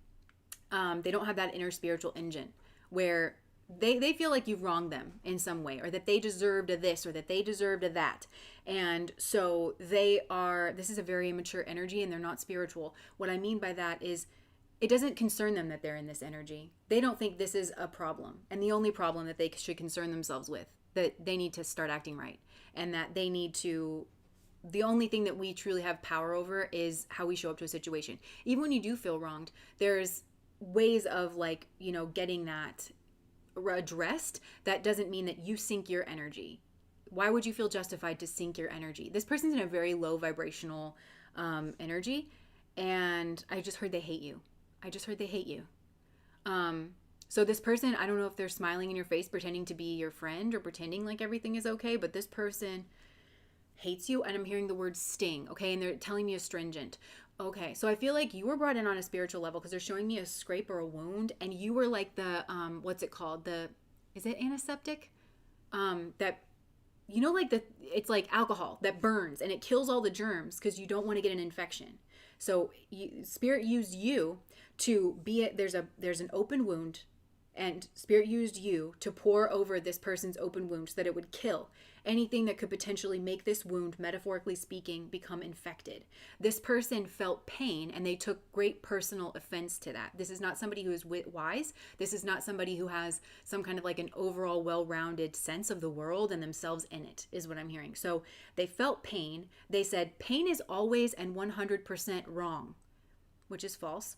they don't have that inner spiritual engine where they feel like you've wronged them in some way, or that they deserved a this, or that they deserved a that. And so this is a very immature energy, and they're not spiritual. What I mean by that is it doesn't concern them that they're in this energy. They don't think this is a problem. And the only problem that they should concern themselves with, that they need to start acting right, and that they need to... The only thing that we truly have power over is how we show up to a situation. Even when you do feel wronged, there's ways of getting that addressed. That doesn't mean that you sink your energy. Why would you feel justified to sink your energy? This person's in a very low vibrational energy, and I just heard they hate you. So this person, I don't know if they're smiling in your face, pretending to be your friend, or pretending like everything is okay, but this person hates you, and I'm hearing the word sting, okay? And they're telling me astringent. Okay, so I feel like you were brought in on a spiritual level because they're showing me a scrape or a wound, and you were like the what's it called? The is it antiseptic? That like it's like alcohol that burns and it kills all the germs because you don't want to get an infection. So spirit used you to be it. There's an open wound, and spirit used you to pour over this person's open wound so that it would kill anything that could potentially make this wound, metaphorically speaking, become infected. This person felt pain and they took great personal offense to that. This is not somebody who is wise. This is not somebody who has some kind of like an overall well-rounded sense of the world and themselves in it, is what I'm hearing. So they felt pain. They said pain is always and 100% wrong, which is false.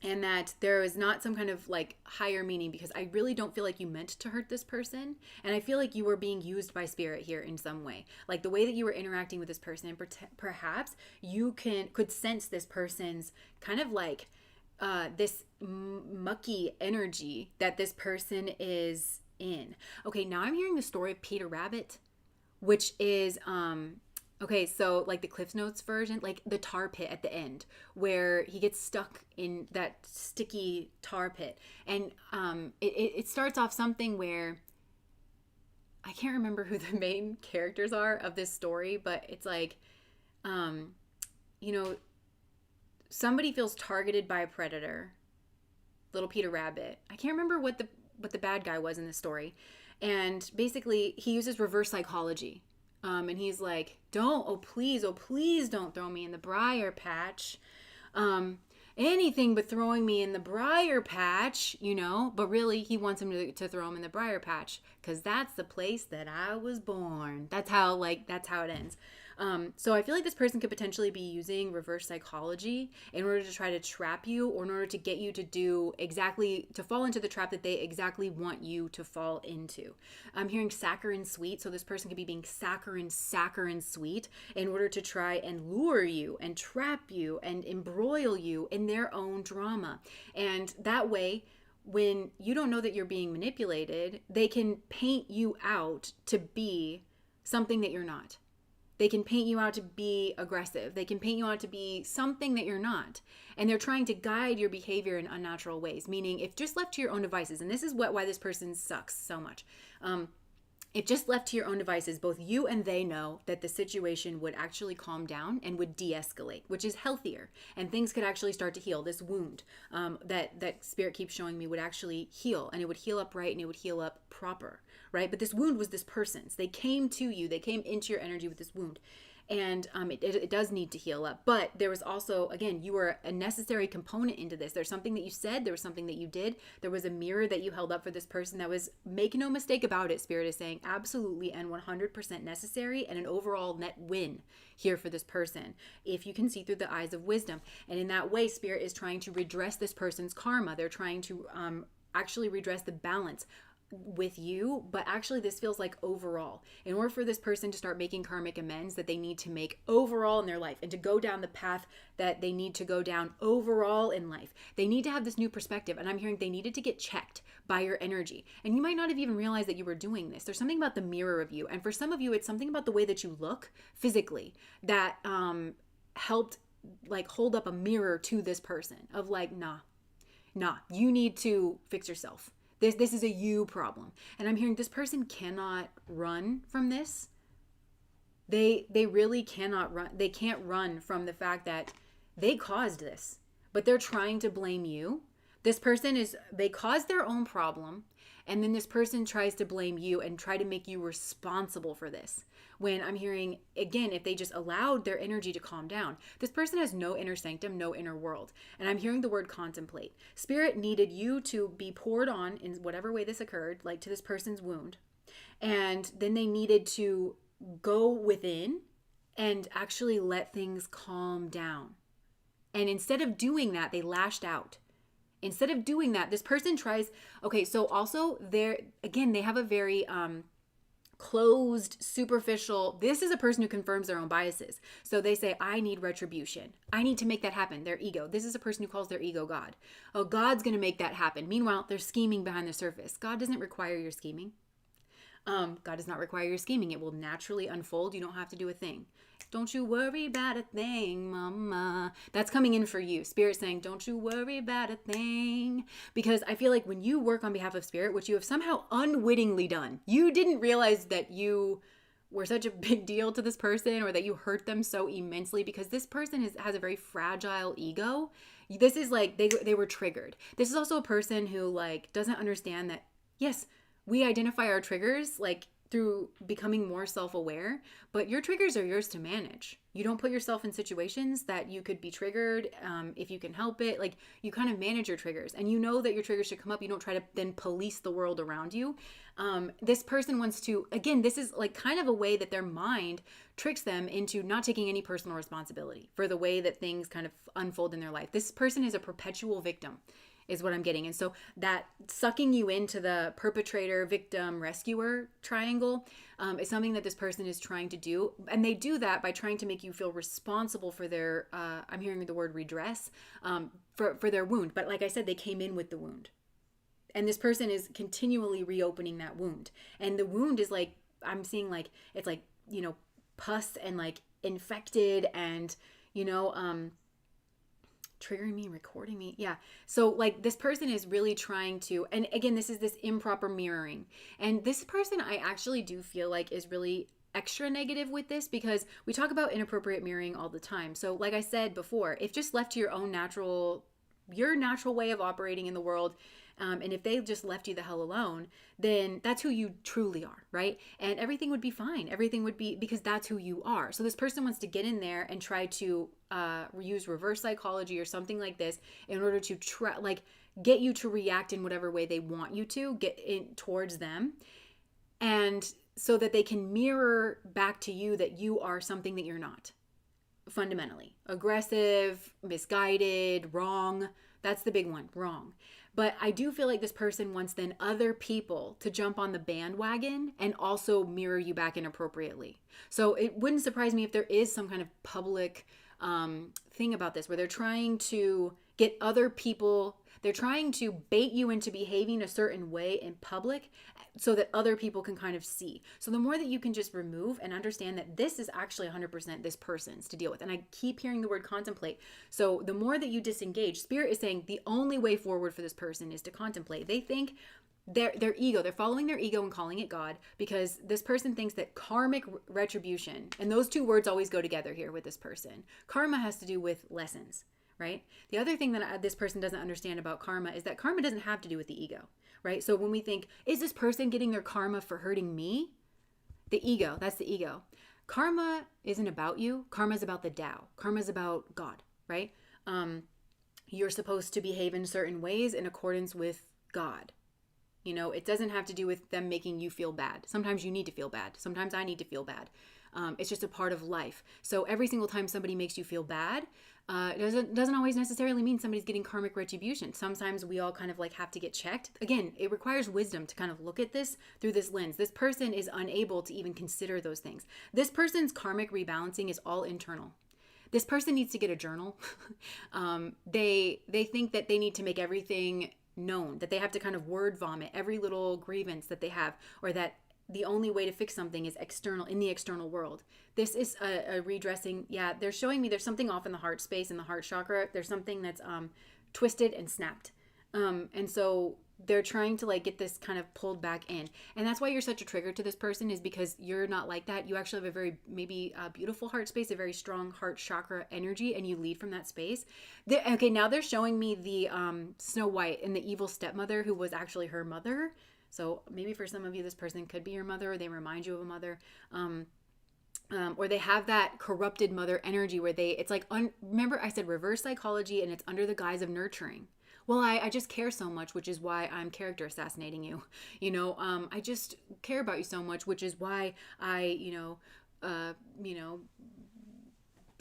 And that there is not some kind of like higher meaning, because I really don't feel like you meant to hurt this person. And I feel like you were being used by spirit here in some way. Like the way that you were interacting with this person, and perhaps you could sense this person's kind of like this mucky energy that this person is in. Okay, now I'm hearing the story of Peter Rabbit, which is okay, so like the Cliff Notes version, like the tar pit at the end where he gets stuck in that sticky tar pit. And it starts off something where I can't remember who the main characters are of this story, but it's like, somebody feels targeted by a predator, little Peter Rabbit. I can't remember what the bad guy was in this story. And basically he uses reverse psychology. And he's like, oh please don't throw me in the briar patch. Anything but throwing me in the briar patch, but really he wants him to throw him in the briar patch because that's the place that I was born. That's how it ends. So I feel like this person could potentially be using reverse psychology in order to try to trap you, or in order to get you to fall into the trap that they exactly want you to fall into. I'm hearing saccharine sweet. So this person could be being saccharine sweet in order to try and lure you and trap you and embroil you in their own drama. And that way, when you don't know that you're being manipulated, they can paint you out to be something that you're not. They can paint you out to be aggressive. They can paint you out to be something that you're not. And they're trying to guide your behavior in unnatural ways. Meaning, if just left to your own devices, and this is why this person sucks so much. If just left to your own devices, both you and they know that the situation would actually calm down and would de-escalate, which is healthier. And things could actually start to heal. This wound that spirit keeps showing me would actually heal. And it would heal up right, and it would heal up proper. Right? But this wound was this person's. They came to you. They came into your energy with this wound. And it does need to heal up. But there was also, again, you were a necessary component into this. There's something that you said. There was something that you did. There was a mirror that you held up for this person that was, make no mistake about it, Spirit is saying, absolutely and 100% necessary, and an overall net win here for this person, if you can see through the eyes of wisdom. And in that way, Spirit is trying to redress this person's karma. They're trying to actually redress the balance with you, but actually this feels like overall, in order for this person to start making karmic amends that they need to make overall in their life, and to go down the path that they need to go down overall in life, they need to have this new perspective. And I'm hearing they needed to get checked by your energy, and you might not have even realized that you were doing this. There's something about the mirror of you, and for some of you it's something about the way that you look physically that helped like hold up a mirror to this person of like, nah, you need to fix yourself. This is a you problem. And I'm hearing this person cannot run from this. They really cannot run. They can't run from the fact that they caused this, but they're trying to blame you. This person they caused their own problem, and then this person tries to blame you and try to make you responsible for this. When I'm hearing, again, if they just allowed their energy to calm down, this person has no inner sanctum, no inner world. And I'm hearing the word contemplate. Spirit needed you to be poured on in whatever way this occurred, like to this person's wound. And then they needed to go within and actually let things calm down. And instead of doing that, they lashed out. Instead of doing that, this person tries, okay, so also they have a very closed, superficial, this is a person who confirms their own biases. So they say, I need retribution. I need to make that happen. Their ego. This is a person who calls their ego God. Oh, God's going to make that happen. Meanwhile, they're scheming behind the surface. God doesn't require your scheming. God does not require your scheming. It will naturally unfold. You don't have to do a thing. Don't you worry about a thing, mama. That's coming in for you. Spirit saying, don't you worry about a thing. Because I feel like when you work on behalf of Spirit, which you have somehow unwittingly done, you didn't realize that you were such a big deal to this person, or that you hurt them so immensely, because this person has a very fragile ego. This is like they were triggered. This is also a person who like doesn't understand that, yes, we identify our triggers like through becoming more self-aware, but your triggers are yours to manage. You don't put yourself in situations that you could be triggered if you can help it. Like, you kind of manage your triggers, and you know that your triggers should come up. You don't try to then police the world around you. This person wants to, again, this is like kind of a way that their mind tricks them into not taking any personal responsibility for the way that things kind of unfold in their life. This person is a perpetual victim, is what I'm getting. And so that sucking you into the perpetrator, victim, rescuer triangle is something that this person is trying to do. And they do that by trying to make you feel responsible for their, I'm hearing the word redress, for their wound. But like I said, they came in with the wound. And this person is continually reopening that wound. And the wound is like, I'm seeing like, it's like, pus and like infected and, triggering me, recording me. Yeah. So like this person is really trying to, and again, this is this improper mirroring. And this person I actually do feel like is really extra negative with this, because we talk about inappropriate mirroring all the time. So like I said before, if just left to your own your natural way of operating in the world, and if they just left you the hell alone, then that's who you truly are, right? And everything would be fine. Everything would be, because that's who you are. So this person wants to get in there and try to use reverse psychology or something like this in order to try, like, get you to react in whatever way they want you to, get in towards them. And so that they can mirror back to you that you are something that you're not. Fundamentally aggressive, misguided, wrong. That's the big one, wrong. But I do feel like this person wants then other people to jump on the bandwagon and also mirror you back inappropriately. So it wouldn't surprise me if there is some kind of public thing about this where they're trying to get other people, they're trying to bait you into behaving a certain way in public so that other people can kind of see. So the more that you can just remove and understand that this is actually 100% this person's to deal with. And I keep hearing the word contemplate. So the more that you disengage, Spirit is saying the only way forward for this person is to contemplate. They think their ego, they're following their ego and calling it God, because this person thinks that karmic retribution, and those two words always go together here with this person. Karma has to do with lessons. Right? The other thing that this person doesn't understand about karma is that karma doesn't have to do with the ego, right? So when we think, is this person getting their karma for hurting me? The ego, that's the ego. Karma isn't about you. Karma is about the Tao. Karma is about God, right? You're supposed to behave in certain ways in accordance with God. It doesn't have to do with them making you feel bad. Sometimes you need to feel bad. Sometimes I need to feel bad. It's just a part of life. So every single time somebody makes you feel bad, it doesn't always necessarily mean somebody's getting karmic retribution. Sometimes we all kind of like have to get checked. Again, it requires wisdom to kind of look at this through this lens. This person is unable to even consider those things. This person's karmic rebalancing is all internal. This person needs to get a journal. They think that they need to make everything known, that they have to kind of word vomit every little grievance that they have, or that the only way to fix something is external, in the external world. This is a redressing. Yeah, they're showing me there's something off in the heart space, in the heart chakra. There's something that's twisted and snapped. And so they're trying to like get this kind of pulled back in. And that's why you're such a trigger to this person, is because you're not like that. You actually have a very maybe beautiful heart space, a very strong heart chakra energy, and you lead from that space. Okay, now they're showing me the Snow White and the evil stepmother who was actually her mother. So maybe for some of you, this person could be your mother, or they remind you of a mother. Or they have that corrupted mother energy where it's like, remember I said reverse psychology, and it's under the guise of nurturing. Well, I just care so much, which is why I'm character assassinating you. I just care about you so much, which is why I,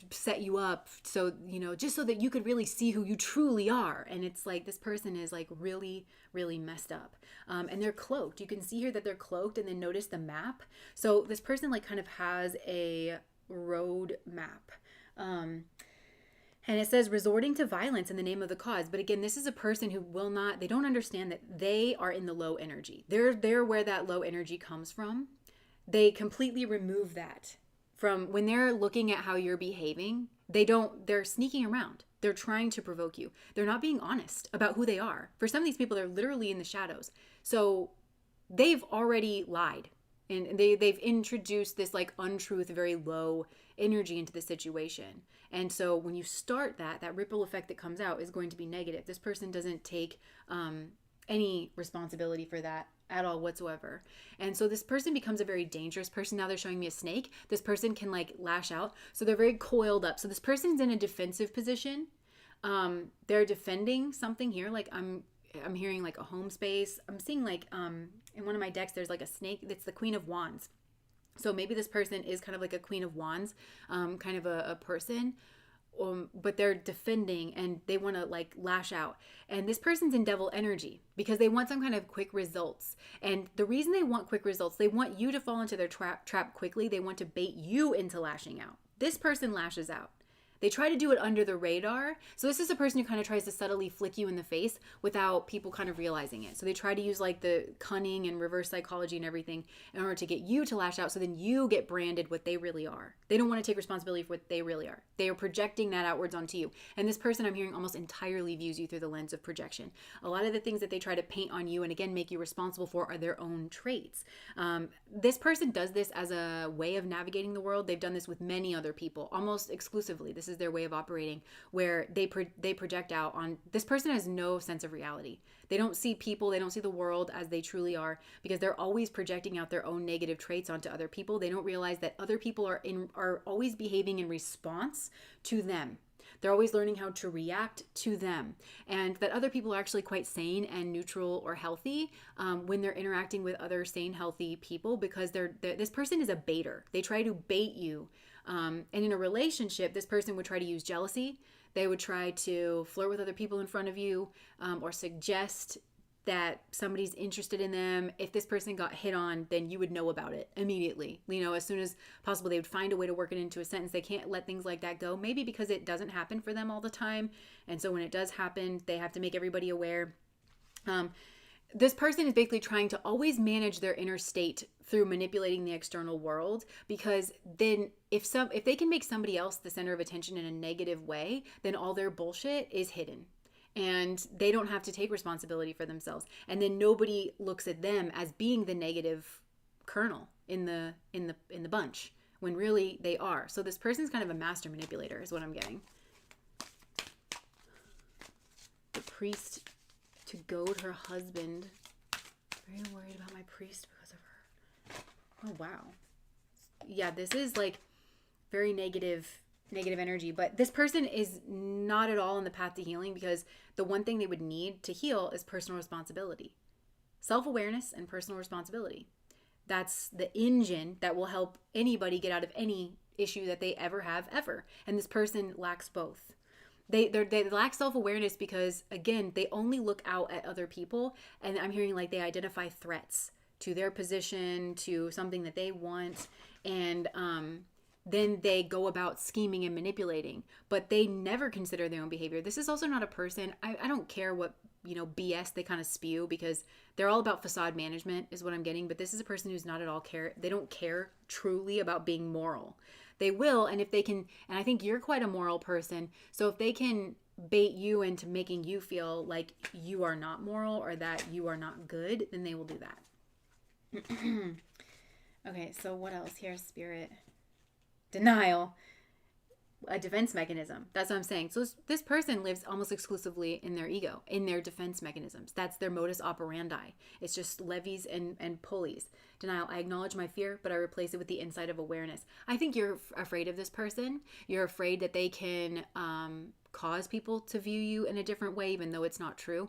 set you up. So, just so that you could really see who you truly are. And it's like, this person is like really, really messed up. And they're cloaked. You can see here that they're cloaked, and then notice the map. So this person like kind of has a road map. And it says resorting to violence in the name of the cause. But again, this is a person who they don't understand that they are in the low energy. They're where that low energy comes from. They completely remove that from when they're looking at how you're behaving, they're sneaking around. They're trying to provoke you. They're not being honest about who they are. For some of these people, they're literally in the shadows. So they've already lied, and they've introduced this like untruth, very low energy into the situation. And so when you start that ripple effect that comes out is going to be negative. This person doesn't take any responsibility for that at all whatsoever. And so this person becomes a very dangerous person. Now they're showing me a snake. This person can like lash out. So they're very coiled up. So this person's in a defensive position. They're defending something here. Like I'm hearing like a home space. I'm seeing like in one of my decks there's like a snake. It's the Queen of Wands. So maybe this person is kind of like a Queen of Wands, kind of a person. But they're defending and they want to like lash out. And this person's in devil energy because they want some kind of quick results. And the reason they want quick results, they want you to fall into their trap quickly. They want to bait you into lashing out. This person lashes out. They try to do it under the radar. So this is a person who kind of tries to subtly flick you in the face without people kind of realizing it. So they try to use like the cunning and reverse psychology and everything in order to get you to lash out. So then you get branded what they really are. They don't want to take responsibility for what they really are. They are projecting that outwards onto you. And this person I'm hearing almost entirely views you through the lens of projection. A lot of the things that they try to paint on you and again make you responsible for are their own traits. This person does this as a way of navigating the world. They've done this with many other people, almost exclusively. This is their way of operating, where they project out on. This person has no sense of reality. They don't see people, they don't see the world as they truly are, because they're always projecting out their own negative traits onto other people. They don't realize that other people are always behaving in response to them. They're always learning how to react to them, and that other people are actually quite sane and neutral or healthy when they're interacting with other sane, healthy people, because this person is a baiter. They try to bait you. And in a relationship, this person would try to use jealousy. They would try to flirt with other people in front of you, or suggest that somebody's interested in them. If this person got hit on, then you would know about it immediately. As soon as possible, they would find a way to work it into a sentence. They can't let things like that go, maybe because it doesn't happen for them all the time. And so when it does happen, they have to make everybody aware. This person is basically trying to always manage their inner state through manipulating the external world, because then if they can make somebody else the center of attention in a negative way, then all their bullshit is hidden and they don't have to take responsibility for themselves. And then nobody looks at them as being the negative kernel in the bunch, when really they are. So this person's kind of a master manipulator is what I'm getting. The priest to goad her husband. Very worried about my priest because of her. Oh, wow. Yeah, this is like very negative energy. But this person is not at all on the path to healing, because the one thing they would need to heal is personal responsibility. Self-awareness and personal responsibility. That's the engine that will help anybody get out of any issue that they ever have, ever. And this person lacks both. They lack self-awareness because, again, they only look out at other people. And I'm hearing like they identify threats to their position, to something that they want. And then they go about scheming and manipulating. But they never consider their own behavior. This is also not a person. I don't care what BS they kind of spew, because they're all about facade management is what I'm getting. But this is a person who's not at all care. They don't care truly about being moral. They will, and if they can, and I think you're quite a moral person, so if they can bait you into making you feel like you are not moral or that you are not good, then they will do that. Okay, so what else here, Spirit? Denial. A defense mechanism. That's what I'm saying. So this person lives almost exclusively in their ego, in their defense mechanisms. That's their modus operandi. It's just levies and pulleys. Denial. I acknowledge my fear, but I replace it with the insight of awareness. I think you're afraid of this person. You're afraid that they can cause people to view you in a different way, even though it's not true.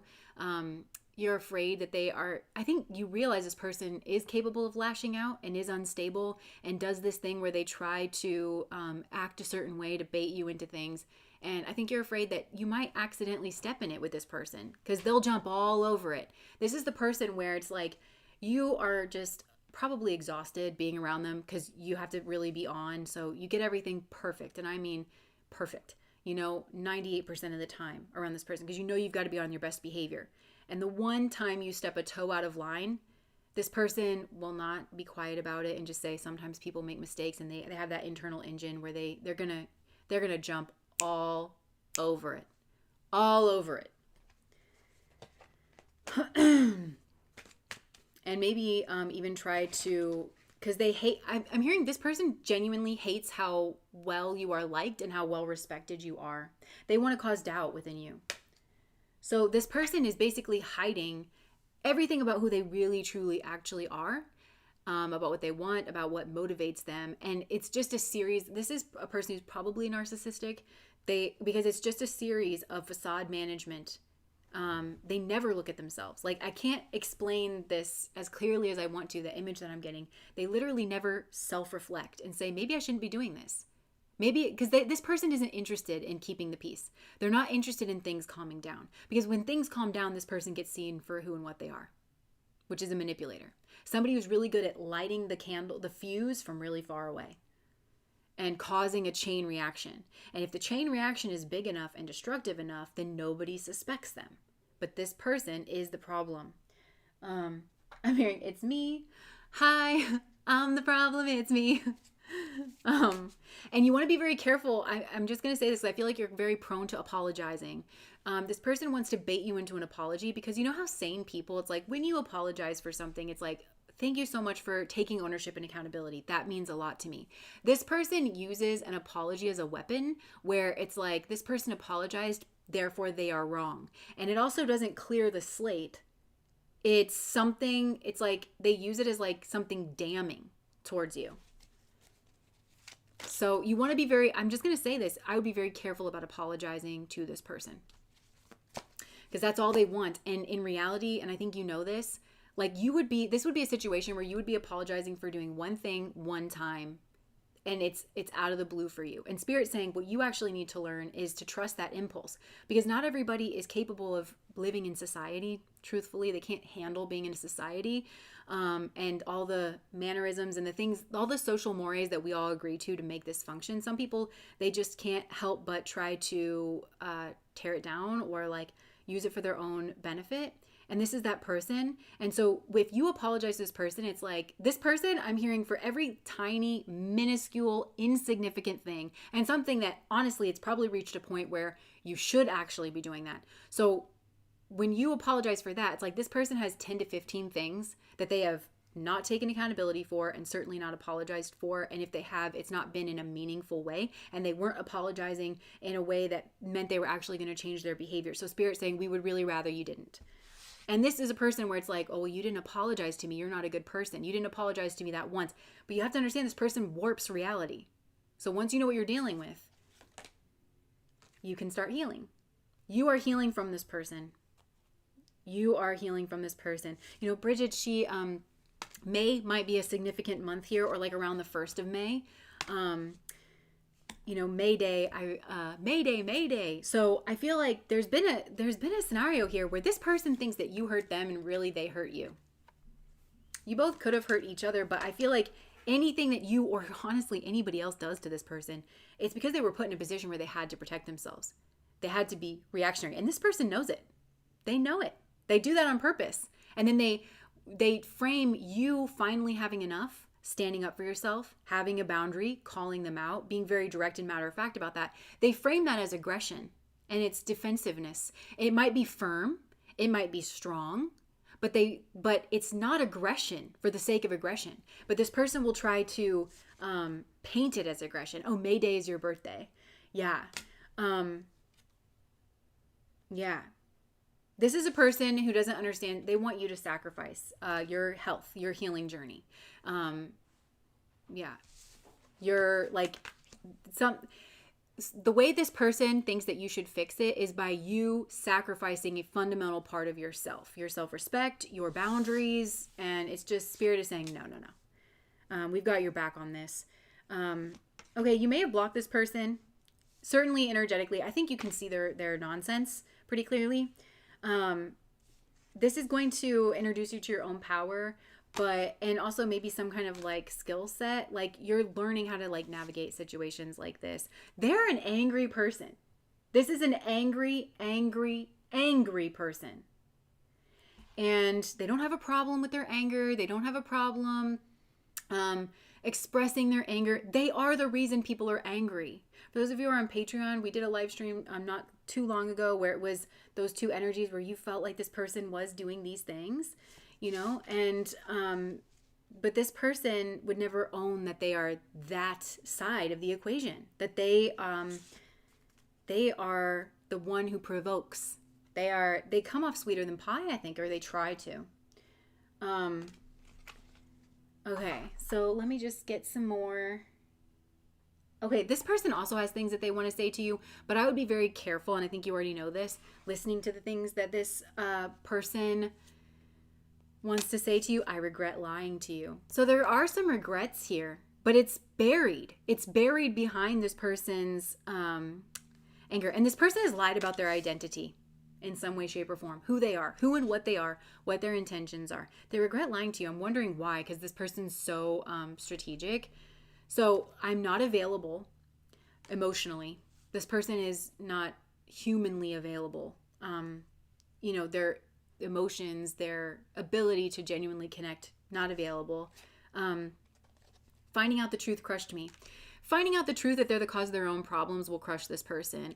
You're afraid that they are, I think you realize this person is capable of lashing out and is unstable and does this thing where they try to act a certain way to bait you into things. And I think you're afraid that you might accidentally step in it with this person, because they'll jump all over it. This is the person where it's like you are just probably exhausted being around them, because you have to really be on. So you get everything perfect. And I mean perfect, 98% of the time around this person, because you've got to be on your best behavior. And the one time you step a toe out of line, This person will not be quiet about it and just say sometimes people make mistakes, and they have that internal engine where they're gonna jump all over it. All over it. And maybe even try to, because they hate, I'm hearing this person genuinely hates how well you are liked and how well respected you are. They want to cause doubt within you. So this person is basically hiding everything about who they really, truly, actually are, about what they want, about what motivates them. And it's just a series. This is a person who's probably narcissistic. Because it's just a series of facade management. They never look at themselves. Like, I can't explain this as clearly as I want to, the image that I'm getting. They literally never self-reflect and say, maybe I shouldn't be doing this. Maybe, because this person isn't interested in keeping the peace. They're not interested in things calming down. Because when things calm down, this person gets seen for who and what they are, which is a manipulator. Somebody who's really good at lighting the fuse from really far away and causing a chain reaction. And if the chain reaction is big enough and destructive enough, then nobody suspects them. But this person is the problem. I'm hearing, it's me. Hi, I'm the problem. It's me. And you want to be very careful. I'm just going to say this. I feel like you're very prone to apologizing. This person wants to bait you into an apology, because you know how sane people, it's like when you apologize for something, it's like, thank you so much for taking ownership and accountability. That means a lot to me. This person uses an apology as a weapon, where it's like, this person apologized, therefore they are wrong. And it also doesn't clear the slate. It's like they use it as like something damning towards you. So you want to be I'm just going to say this, I would be very careful about apologizing to this person, because that's all they want. And in reality, and I think you know this, like this would be a situation where you would be apologizing for doing one thing one time, and it's out of the blue for you. And Spirit's saying what you actually need to learn is to trust that impulse, because not everybody is capable of living in society. Truthfully, they can't handle being in a society, and all the mannerisms and the things, all the social mores that we all agree to make this function. Some people, they just can't help but try to tear it down or like use it for their own benefit. And this is that person. And so if you apologize to this person, it's like, this person, I'm hearing, for every tiny, minuscule, insignificant thing, and something that honestly, it's probably reached a point where you should actually be doing that. So when you apologize for that, it's like this person has 10 to 15 things that they have not taken accountability for, and certainly not apologized for. And if they have, it's not been in a meaningful way, and they weren't apologizing in a way that meant they were actually going to change their behavior. So Spirit's saying, we would really rather you didn't. And this is a person where it's like, oh, well, you didn't apologize to me. You're not a good person. You didn't apologize to me that once. But you have to understand, this person warps reality. So once you know what you're dealing with, you can start healing. You are healing from this person. You are healing from this person. You know, Bridget, May might be a significant month here, or like around the 1st of May. You know, May Day. So I feel like there's been a scenario here where this person thinks that you hurt them and really they hurt you. You both could have hurt each other, but I feel like anything that you, or honestly anybody else, does to this person, it's because they were put in a position where they had to protect themselves. They had to be reactionary, and this person knows it. They know it. They do that on purpose. And then they frame you finally having enough, standing up for yourself, having a boundary, calling them out, being very direct and matter of fact about that. They frame that as aggression, and it's defensiveness. It might be firm, it might be strong, but it's not aggression for the sake of aggression. But this person will try to paint it as aggression. Oh, May Day is your birthday. Yeah. Yeah. This is a person who doesn't understand. They want you to sacrifice your health, your healing journey. Yeah. You're like the way this person thinks that you should fix it is by you sacrificing a fundamental part of yourself, your self-respect, your boundaries. And it's just Spirit is saying, no. We've got your back on this. Okay. You may have blocked this person. Certainly energetically, I think you can see their nonsense pretty clearly. This is going to introduce you to your own power, and also maybe some kind of like skill set. Like you're learning how to like navigate situations like this. They're an angry person. This is an angry person. And they don't have a problem with their anger. They don't have a problem expressing their anger. They are the reason people are angry. For those of you who are on Patreon, we did a live stream not too long ago where it was those two energies where you felt like this person was doing these things, and but this person would never own that they are that side of the equation, that they are the one who provokes. They come off sweeter than pie, I think, or they try to. Okay, so let me just get some more. Okay, this person also has things that they want to say to you, but I would be very careful, and I think you already know this, listening to the things that this person wants to say to you. I regret lying to you. So there are some regrets here, but it's buried. It's buried behind this person's anger. And this person has lied about their identity in some way, shape, or form. Who they are, who and what they are, what their intentions are. They regret lying to you. I'm wondering why, because this person's so strategic. So I'm not available emotionally. This person is not humanly available. Their emotions, their ability to genuinely connect, not available. Finding out the truth crushed me. Finding out the truth that they're the cause of their own problems will crush this person.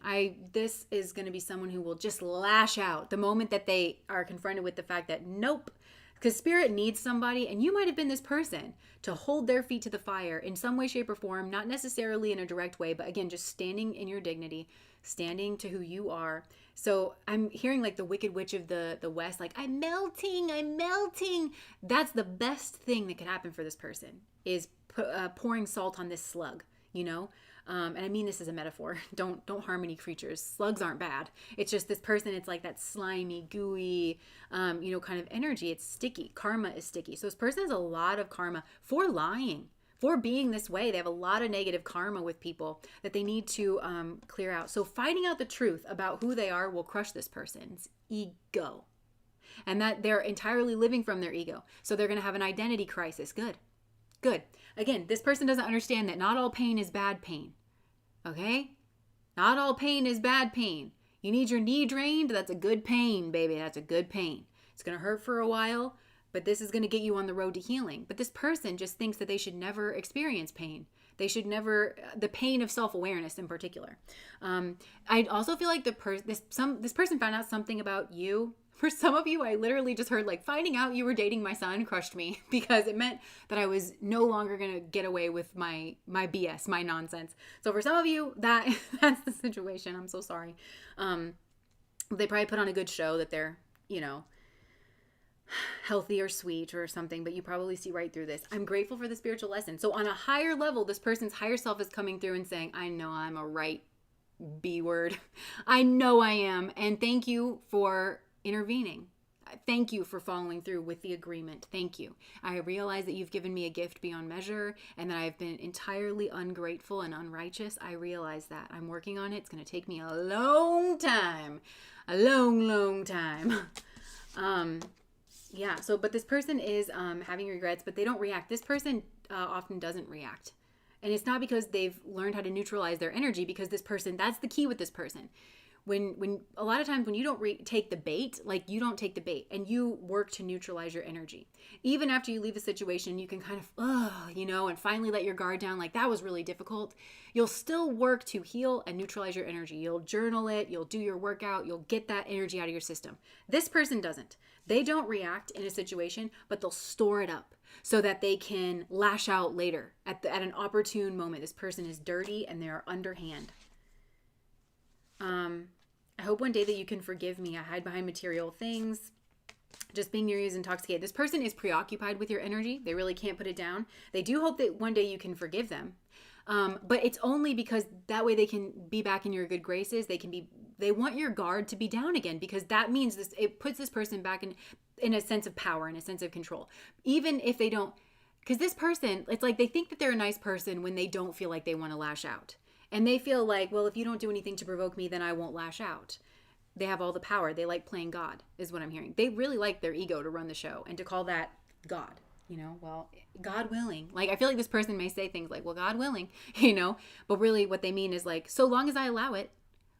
This is going to be someone who will just lash out the moment that they are confronted with the fact that nope, because spirit needs somebody, and you might have been this person, to hold their feet to the fire in some way, shape, or form, not necessarily in a direct way, but again, just standing in your dignity, standing to who you are. So I'm hearing like the Wicked Witch of the West, like, I'm melting. That's the best thing that could happen for this person, is pouring salt on this slug, and I mean this as a metaphor. Don't harm any creatures. Slugs aren't bad. It's just this person, it's like that slimy, gooey, kind of energy. It's sticky. Karma is sticky. So this person has a lot of karma for lying, for being this way. They have a lot of negative karma with people that they need to clear out. So finding out the truth about who they are will crush this person's ego. And that they're entirely living from their ego. So they're going to have an identity crisis. Good. Again, this person doesn't understand that not all pain is bad pain. Okay? Not all pain is bad pain. You need your knee drained? That's a good pain, baby. That's a good pain. It's going to hurt for a while, but this is going to get you on the road to healing. But this person just thinks that they should never experience pain. They should never, the pain of self-awareness in particular. I also feel like this person found out something about you. For some of you, I literally just heard like, finding out you were dating my son crushed me, because it meant that I was no longer going to get away with my BS, my nonsense. So for some of you, that's the situation. I'm so sorry. They probably put on a good show that they're, healthy or sweet or something, but you probably see right through this. I'm grateful for the spiritual lesson. So on a higher level, this person's higher self is coming through and saying, I know I'm a right B word. I know I am. And thank you for intervening. Thank you for following through with the agreement. Thank you. I realize that you've given me a gift beyond measure and that I've been entirely ungrateful and unrighteous. I realize that. I'm working on it. It's going to take me a long time. A long time. But this person is having regrets, but they don't react. This person often doesn't react. And it's not because they've learned how to neutralize their energy, because this person, that's the key with this person. When a lot of times when you don't take the bait, like you don't take the bait and you work to neutralize your energy. Even after you leave a situation, you can kind of, and finally let your guard down. Like, that was really difficult. You'll still work to heal and neutralize your energy. You'll journal it. You'll do your workout. You'll get that energy out of your system. This person doesn't. They don't react in a situation, but they'll store it up so that they can lash out later at an opportune moment. This person is dirty and they are underhand. I hope one day that you can forgive me. I hide behind material things. Just being near you is intoxicated. This person is preoccupied with your energy. They really can't put it down. They do hope that one day you can forgive them. But it's only because that way they can be back in your good graces. They want your guard to be down again, because that means it puts this person back in a sense of power, in a sense of control. Even if they don't, because this person, it's like they think that they're a nice person when they don't feel like they want to lash out. And they feel like, well, if you don't do anything to provoke me, then I won't lash out. They have all the power. They like playing God, is what I'm hearing. They really like their ego to run the show and to call that God, well, God willing. Like, I feel like this person may say things like, well, God willing, but really what they mean is like, so long as I allow it,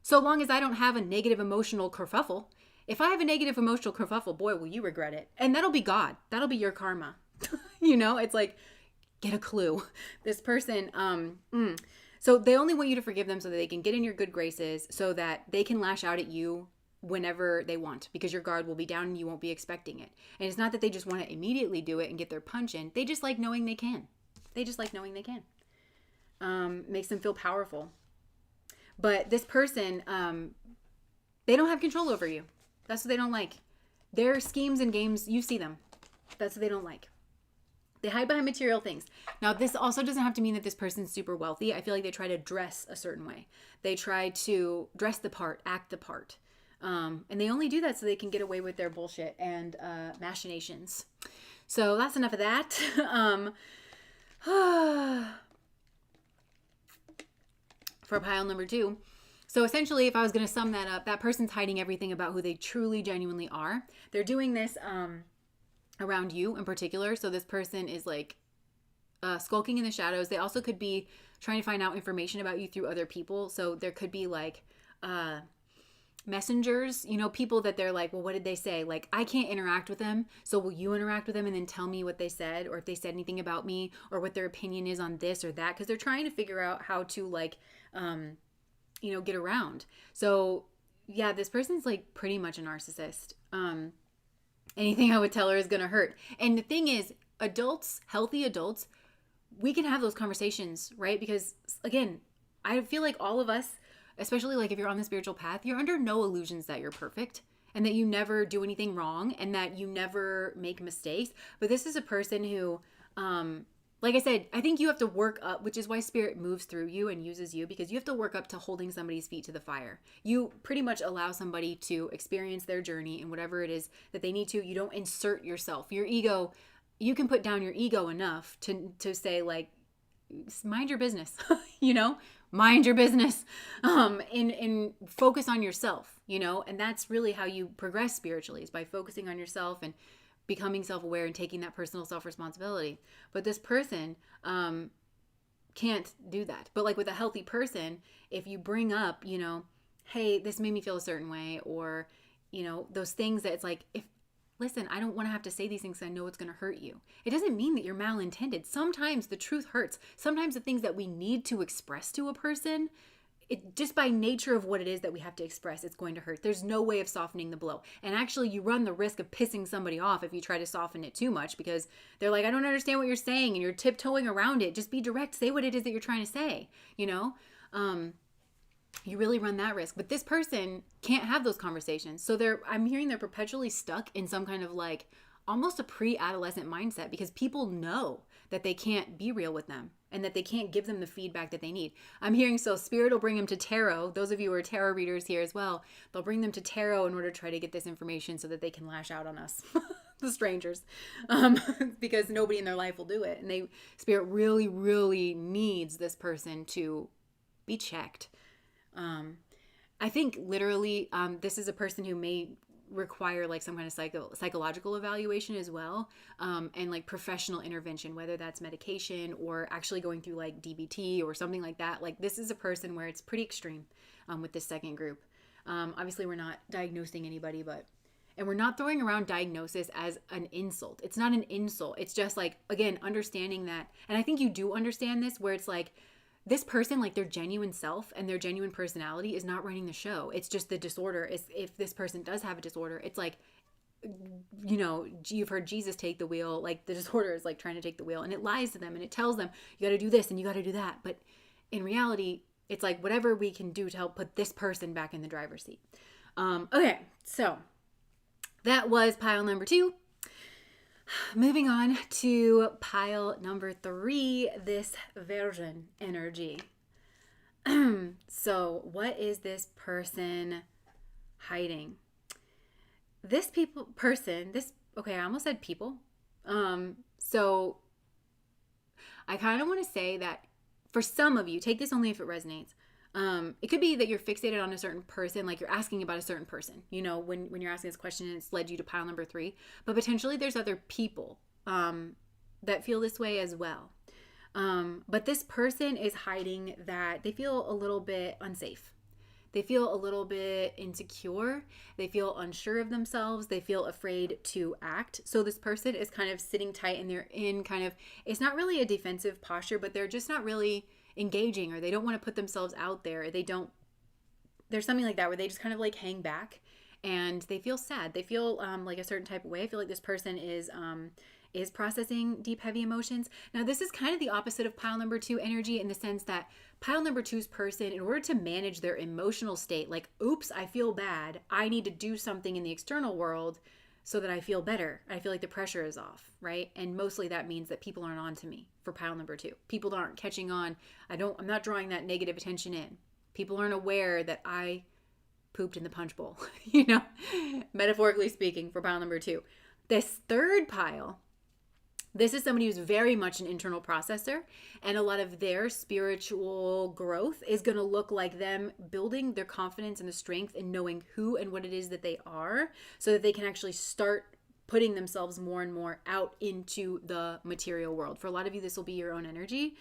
so long as I don't have a negative emotional kerfuffle, if I have a negative emotional kerfuffle, boy, will you regret it. And that'll be God. That'll be your karma. You know, it's like, get a clue. This person, so they only want you to forgive them so that they can get in your good graces, so that they can lash out at you whenever they want, because your guard will be down and you won't be expecting it. And it's not that they just want to immediately do it and get their punch in. They just like knowing they can. They just like knowing they can. Makes them feel powerful. But this person, they don't have control over you. That's what they don't like. Their schemes and games, you see them. That's what they don't like. They hide behind material things. Now, this also doesn't have to mean that this person's super wealthy. I feel like they try to dress a certain way. They try to dress the part, act the part. And they only do that so they can get away with their bullshit and machinations. So that's enough of that. For pile number 2. So essentially, if I was going to sum that up, that person's hiding everything about who they truly, genuinely are. They're doing this around you in particular. So this person is like skulking in the shadows. They also could be trying to find out information about you through other people. So there could be like messengers, you know, people that they're like, well, what did they say? Like, I can't interact with them. So will you interact with them and then tell me what they said, or if they said anything about me, or what their opinion is on this or that? Because they're trying to figure out how to like, you know, get around. So yeah, this person's like pretty much a narcissist. Anything I would tell her is going to hurt. And the thing is, adults, healthy adults, we can have those conversations, right? Because again, I feel like all of us, especially like if you're on the spiritual path, you're under no illusions that you're perfect and that you never do anything wrong and that you never make mistakes. But this is a person who, like I said, I think you have to work up, which is why spirit moves through you and uses you, because you have to work up to holding somebody's feet to the fire. You pretty much allow somebody to experience their journey and whatever it is that they need to. You don't insert yourself. Your ego, you can put down your ego enough to say like, mind your business, you know, mind your business, and focus on yourself, you know, and that's really how you progress spiritually, is by focusing on yourself and becoming self-aware and taking that personal self-responsibility. But this person can't do that. But like with a healthy person, if you bring up, you know, hey, this made me feel a certain way, or, you know, those things that it's like, listen, I don't want to have to say these things because I know it's going to hurt you. It doesn't mean that you're malintended. Sometimes the truth hurts. Sometimes the things that we need to express to a person, it just by nature of what it is that we have to express, it's going to hurt. There's no way of softening the blow. And actually, you run the risk of pissing somebody off if you try to soften it too much, because they're like, I don't understand what you're saying, and you're tiptoeing around it. Just be direct. Say what it is that you're trying to say, you know? You really run that risk. But this person can't have those conversations. So I'm hearing they're perpetually stuck in some kind of like almost a pre-adolescent mindset, because people know that they can't be real with them and that they can't give them the feedback that they need. I'm hearing, so spirit will bring them to tarot. Those of you who are tarot readers here as well, they'll bring them to tarot in order to try to get this information so that they can lash out on us, the strangers, because nobody in their life will do it. And spirit really, really needs this person to be checked. I think literally, this is a person who may require like some kind of psychological evaluation as well, and like professional intervention, whether that's medication or actually going through like DBT or something like that. Like, this is a person where it's pretty extreme with this second group. Obviously, we're not diagnosing anybody, and we're not throwing around diagnosis as an insult. It's not an insult. It's just like, again, understanding that. And I think you do understand this, where it's like, this person, like their genuine self and their genuine personality is not running the show. It's just the disorder. If this person does have a disorder, it's like, you know, you've heard Jesus take the wheel. Like, the disorder is like trying to take the wheel, and it lies to them and it tells them, you got to do this and you got to do that. But in reality, it's like whatever we can do to help put this person back in the driver's seat. Okay, so that was pile number 2. Moving on to pile number 3, this Virgin energy. So what is this person hiding? Okay, I almost said people. So I kind of want to say that for some of you, take this only if it resonates. It could be that you're fixated on a certain person, like you're asking about a certain person, you know, when you're asking this question and it's led you to pile number 3, but potentially there's other people, that feel this way as well. But this person is hiding that they feel a little bit unsafe. They feel a little bit insecure. They feel unsure of themselves. They feel afraid to act. So this person is kind of sitting tight, and they're in kind of, it's not really a defensive posture, but they're just not really engaging, or they don't want to put themselves out there. There's something like that where they just kind of like hang back, and they feel sad. They feel like a certain type of way. I feel like this person is processing deep, heavy emotions. Now, this is kind of the opposite of pile number 2 energy, in the sense that pile number 2's person, in order to manage their emotional state, like, oops, I feel bad, I need to do something in the external world so that I feel better. I feel like the pressure is off, right? And mostly that means that people aren't on to me for pile number 2. People aren't catching on. I'm not drawing that negative attention in. People aren't aware that I pooped in the punch bowl, metaphorically speaking, for pile number 2. This third pile, this is somebody who's very much an internal processor, and a lot of their spiritual growth is going to look like them building their confidence and the strength in knowing who and what it is that they are, so that they can actually start putting themselves more and more out into the material world. For a lot of you, this will be your own energy.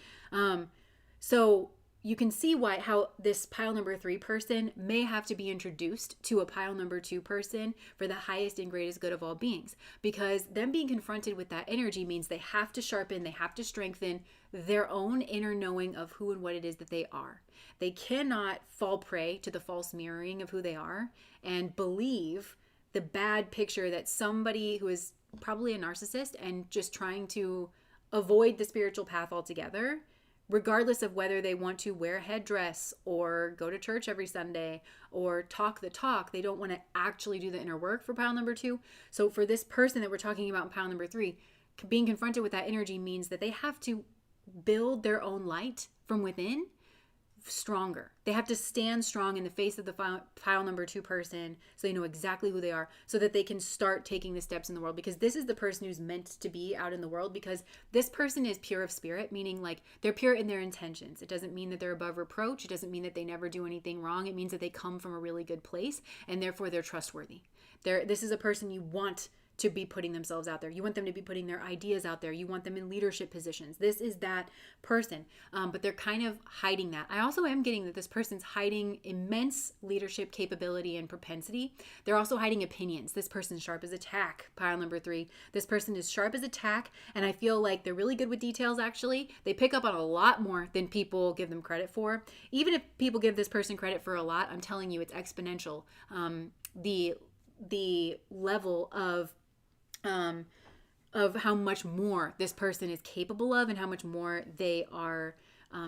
So you can see how this pile number 3 person may have to be introduced to a pile number 2 person for the highest and greatest good of all beings, because them being confronted with that energy means they have to sharpen, they have to strengthen their own inner knowing of who and what it is that they are. They cannot fall prey to the false mirroring of who they are and believe the bad picture that somebody who is probably a narcissist and just trying to avoid the spiritual path altogether, regardless of whether they want to wear a headdress or go to church every Sunday or talk the talk, they don't want to actually do the inner work for pile number 2. So for this person that we're talking about in pile number 3, being confronted with that energy means that they have to build their own light from within stronger. They have to stand strong in the face of the pile number 2 person, so they know exactly who they are, so that they can start taking the steps in the world, because this is the person who's meant to be out in the world, because this person is pure of spirit, meaning like they're pure in their intentions. It doesn't mean that they're above reproach. It doesn't mean that they never do anything wrong. It means that they come from a really good place, and therefore they're trustworthy. This is a person you want to be putting themselves out there. You want them to be putting their ideas out there. You want them in leadership positions. This is that person. But they're kind of hiding that. I also am getting that this person's hiding immense leadership capability and propensity. They're also hiding opinions. This person's sharp as a tack, pile number 3. This person is sharp as a tack, and I feel like they're really good with details, actually. They pick up on a lot more than people give them credit for. Even if people give this person credit for a lot, I'm telling you, it's exponential. The level of how much more this person is capable of and how much more they are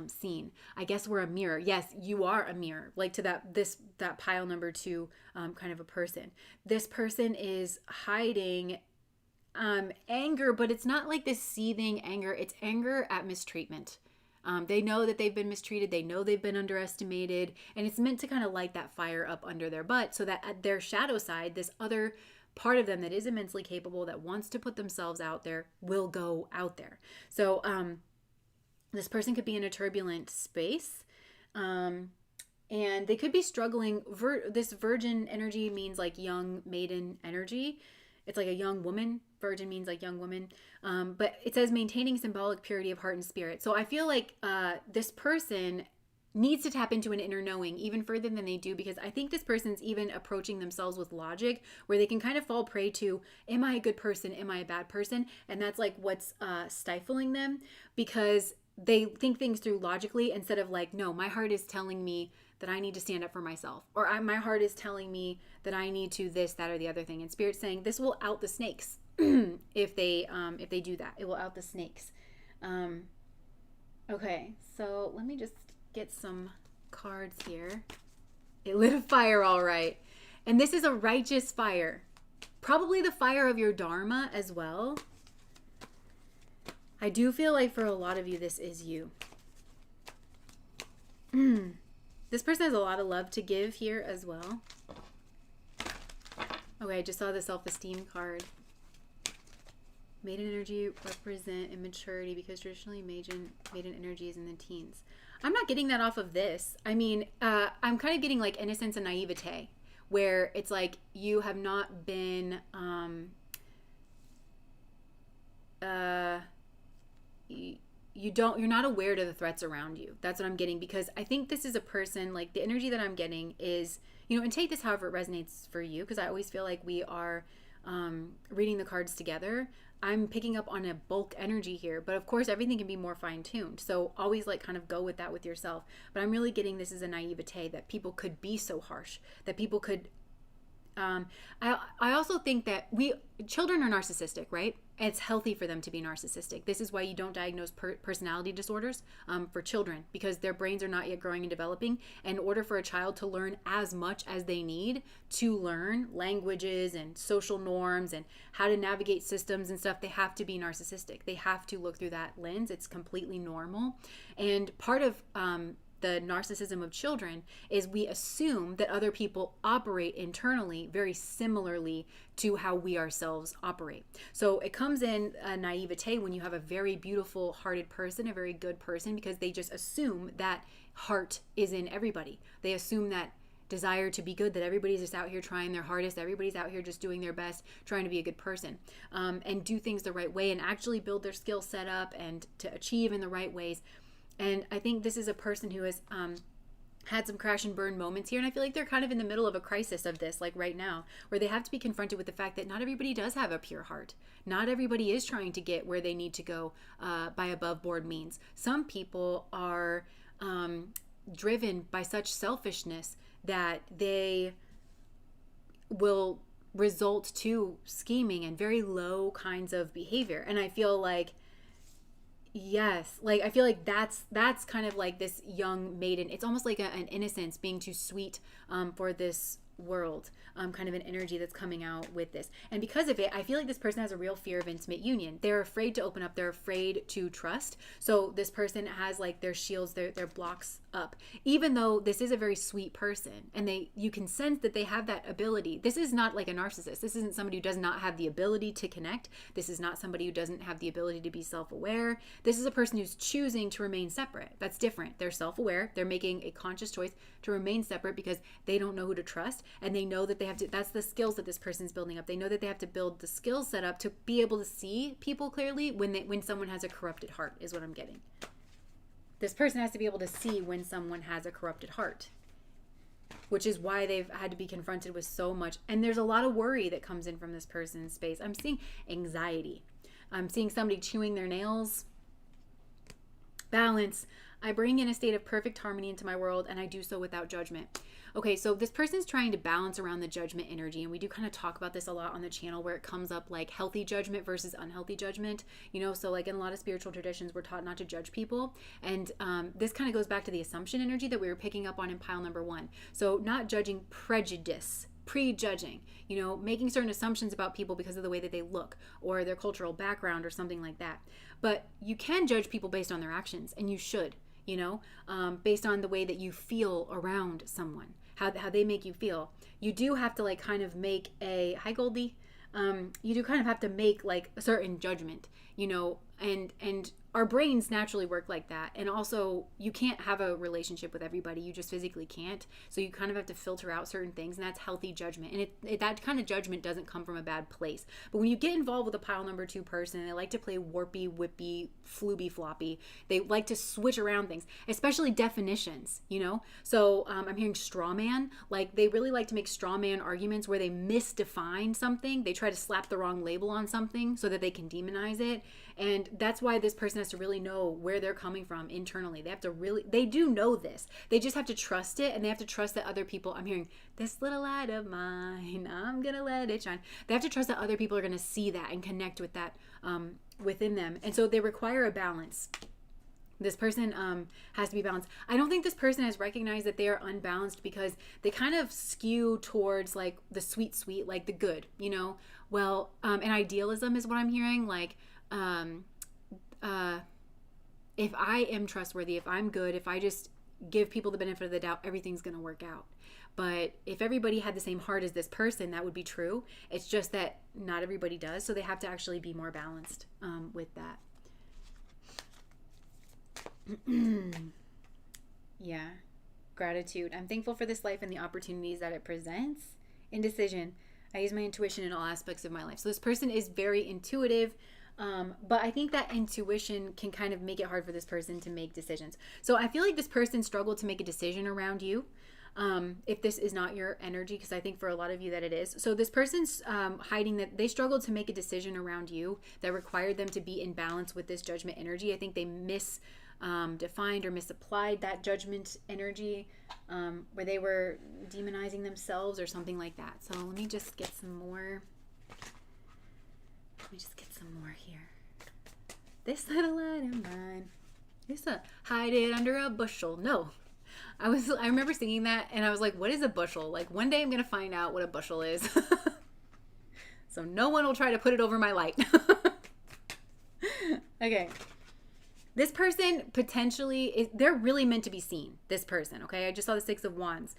seen. I guess we're a mirror. Yes, you are a mirror, like to that pile number 2 kind of a person. This person is hiding anger, but it's not like this seething anger. It's anger at mistreatment. They know that they've been mistreated. They know they've been underestimated, and it's meant to kind of light that fire up under their butt, so that at their shadow side, this other part of them that is immensely capable, that wants to put themselves out there, will go out there. So this person could be in a turbulent space, and they could be struggling. This virgin energy means like young maiden energy. It's like a young woman. Virgin means like young woman. But it says maintaining symbolic purity of heart and spirit. So I feel like this person needs to tap into an inner knowing even further than they do, because I think this person's even approaching themselves with logic, where they can kind of fall prey to, am I a good person? Am I a bad person? And that's like what's stifling them, because they think things through logically instead of like, no, my heart is telling me that I need to stand up for myself, or my heart is telling me that I need to this, that, or the other thing. And Spirit's saying this will out the snakes if they do that. It will out the snakes. Okay, so let me just get some cards here. It lit a fire, all right. And this is a righteous fire. Probably the fire of your dharma as well. I do feel like for a lot of you, this is you. This person has a lot of love to give here as well. Okay, I just saw the self-esteem card. Maiden energy represent immaturity, because traditionally maiden energy is in the teens. I'm not getting that off of this. I mean, I'm kind of getting like innocence and naivete, where it's like you have not been you're not aware to the threats around you. That's what I'm getting, because I think this is a person, like the energy that I'm getting is, and take this however it resonates for you, because I always feel like we are reading the cards together. I'm picking up on a bulk energy here, but of course everything can be more fine-tuned. So always like kind of go with that with yourself. But I'm really getting this as a naivete that people could be so harsh, that people could I also think that children are narcissistic, right? It's healthy for them to be narcissistic. This is why you don't diagnose personality disorders for children, because their brains are not yet growing and developing. And in order for a child to learn as much as they need to learn languages and social norms and how to navigate systems and stuff, they have to be narcissistic. They have to look through that lens. It's completely normal. And part of the narcissism of children is we assume that other people operate internally very similarly to how we ourselves operate. So it comes in a naivete when you have a very beautiful hearted person, a very good person, because they just assume that heart is in everybody. They assume that desire to be good, that everybody's just out here trying their hardest, everybody's out here just doing their best, trying to be a good person, and do things the right way and actually build their skill set up and to achieve in the right ways. And I think this is a person who has had some crash and burn moments here. And I feel like they're kind of in the middle of a crisis of this, like right now, where they have to be confronted with the fact that not everybody does have a pure heart. Not everybody is trying to get where they need to go by above board means. Some people are driven by such selfishness that they will result to scheming and very low kinds of behavior. And I feel like, yes, like I feel like that's kind of like this young maiden. It's almost like an innocence being too sweet for this world, kind of an energy that's coming out with this. And because of it, I feel like this person has a real fear of intimate union. They're afraid to open up. They're afraid to trust. So this person has like their shields, their blocks up, even though this is a very sweet person, and you can sense that they have that ability. This is not like a narcissist. This isn't somebody who does not have the ability to connect. This is not somebody who doesn't have the ability to be self-aware. This is a person who's choosing to remain separate. That's different. They're self-aware. They're making a conscious choice to remain separate because they don't know who to trust, and they know that they have to. That's the skills that this person's building up. They know that they have to build the skill set up to be able to see people clearly when someone has a corrupted heart, is what I'm getting. This person has to be able to see when someone has a corrupted heart, which is why they've had to be confronted with so much. And there's a lot of worry that comes in from this person's space. I'm seeing anxiety. I'm seeing somebody chewing their nails. Balance. I bring in a state of perfect harmony into my world, and I do so without judgment. Okay, so this person's trying to balance around the judgment energy, and we do kind of talk about this a lot on the channel, where it comes up like healthy judgment versus unhealthy judgment. So like in a lot of spiritual traditions, we're taught not to judge people, and this kind of goes back to the assumption energy that we were picking up on in pile number 1. So not judging, prejudice, prejudging, making certain assumptions about people because of the way that they look or their cultural background or something like that. But you can judge people based on their actions, and you should. Based on the way that you feel around someone, how they make you feel. You do have to like kind of make hi Goldie, you do kind of have to make like a certain judgment, and our brains naturally work like that. And also you can't have a relationship with everybody. You just physically can't. So you kind of have to filter out certain things, and that's healthy judgment. And that kind of judgment doesn't come from a bad place. But when you get involved with a pile number 2 person, they like to play warpy, whippy, flooby, floppy. They like to switch around things, especially definitions, So I'm hearing straw man. Like they really like to make straw man arguments where they misdefine something. They try to slap the wrong label on something so that they can demonize it. And that's why this person has to really know where they're coming from internally. They do know this. They just have to trust it, and they have to trust that other people, I'm hearing, this little light of mine, I'm going to let it shine. They have to trust that other people are going to see that and connect with that within them. And so they require a balance. This person has to be balanced. I don't think this person has recognized that they are unbalanced because they kind of skew towards like the sweet, like the good, Well, and idealism is what I'm hearing. Like, if I am trustworthy, if I'm good, if I just give people the benefit of the doubt, everything's going to work out. But if everybody had the same heart as this person, that would be true. It's just that not everybody does. So they have to actually be more balanced with that. Yeah. Gratitude. I'm thankful for this life and the opportunities that it presents. Indecision. I use my intuition in all aspects of my life. So this person is very intuitive. But I think that intuition can kind of make it hard for this person to make decisions. So I feel like this person struggled to make a decision around you. If this is not your energy, because I think for a lot of you that it is. So this person's hiding that they struggled to make a decision around you that required them to be in balance with this judgment energy. I think they defined or misapplied that judgment energy, where they were demonizing themselves or something like that. So let me just get some more. Here. This little light of mine. Used to hide it under a bushel. No. I remember singing that and I was like, what is a bushel? Like, one day I'm going to find out what a bushel is. So no one will try to put it over my light. Okay. This person potentially they're really meant to be seen, this person, okay? I just saw the 6 of Wands.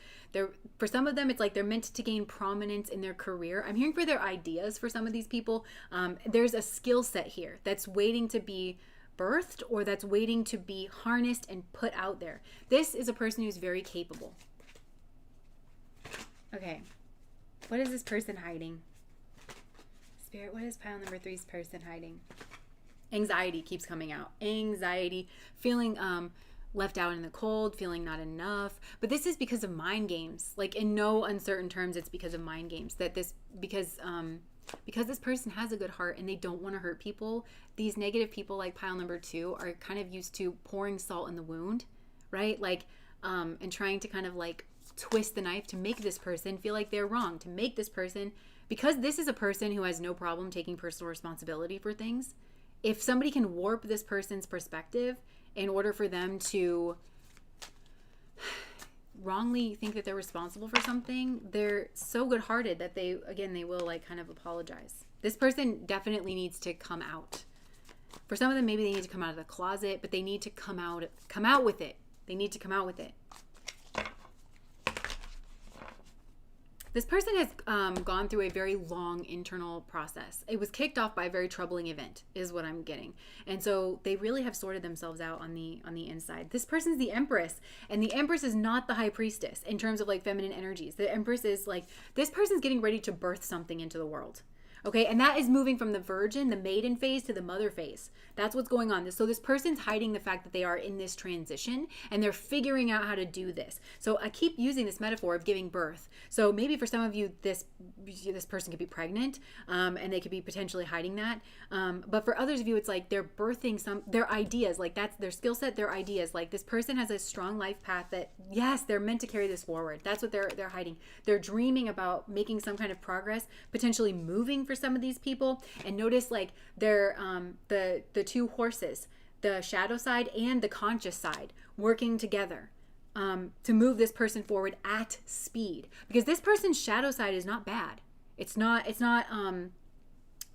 For some of them, it's like they're meant to gain prominence in their career. I'm hearing for their ideas for some of these people. There's a skill set here that's waiting to be birthed, or that's waiting to be harnessed and put out there. This is a person who's very capable. Okay. What is this person hiding? Spirit, what is pile number 3's person hiding? Anxiety keeps coming out. Anxiety, feeling left out in the cold, feeling not enough. But this is because of mind games. Like, in no uncertain terms, it's because of mind games. Because this person has a good heart and they don't want to hurt people. These negative people, like pile number 2, are kind of used to pouring salt in the wound, right? Like, and trying to kind of like twist the knife to make this person feel like they're wrong, to make this person, because this is a person who has no problem taking personal responsibility for things. If somebody can warp this person's perspective in order for them to wrongly think that they're responsible for something, they're so good-hearted that they will like kind of apologize. This person definitely needs to come out. For some of them, maybe they need to come out of the closet, but they need to come out with it. They need to come out with it. This person has gone through a very long internal process. It was kicked off by a very troubling event, is what I'm getting. And so they really have sorted themselves out on the inside. This person's the Empress, and the Empress is not the High Priestess in terms of like feminine energies. The Empress is like, this person's getting ready to birth something into the world. Okay, and that is moving from the virgin, the maiden phase, to the mother phase. That's what's going on. So this person's hiding the fact that they are in this transition and they're figuring out how to do this. So I keep using this metaphor of giving birth. So maybe for some of you, this person could be pregnant, and they could be potentially hiding that. But for others of you, it's like they're birthing their ideas. Like, that's their skill set, their ideas. Like, this person has a strong life path that, yes, they're meant to carry this forward. That's what they're hiding. They're dreaming about making some kind of progress, potentially moving for some of these people. And notice like they're the 2 horses, the shadow side and the conscious side, working together to move this person forward at speed, because this person's shadow side is not bad. It's not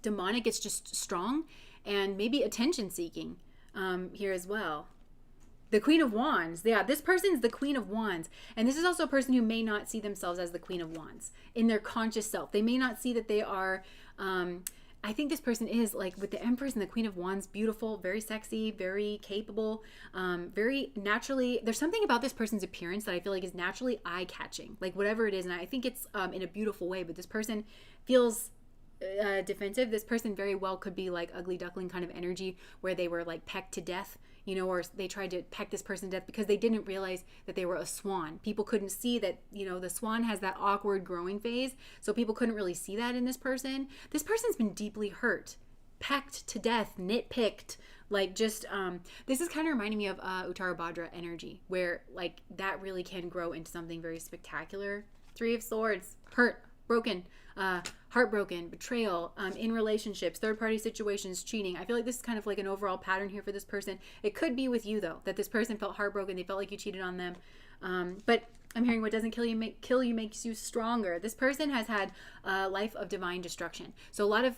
demonic. It's just strong and maybe attention seeking here as well. The Queen of Wands. Yeah, this person's the Queen of Wands. And this is also a person who may not see themselves as the Queen of Wands in their conscious self. They may not see that they are, I think this person is like, with the Empress and the Queen of Wands, beautiful, very sexy, very capable, very naturally. There's something about this person's appearance that I feel like is naturally eye-catching, like whatever it is. And I think it's in a beautiful way, but this person feels defensive. This person very well could be like ugly duckling kind of energy, where they were like pecked to death, you know, or they tried to peck this person to death because they didn't realize that they were a swan. People couldn't see that, you know, the swan has that awkward growing phase. So people couldn't really see that in this person. This person's been deeply hurt, pecked to death, nitpicked, like just, this is kind of reminding me of Uttara Bhadra energy, where like that really can grow into something very spectacular. 3 of Swords, hurt, broken, heartbroken, betrayal, in relationships, third-party situations, cheating. I feel like this is kind of like an overall pattern here for this person. It could be with you, though, that this person felt heartbroken. They felt like you cheated on them. But I'm hearing what doesn't kill you makes you stronger. This person has had a life of divine destruction. So a lot of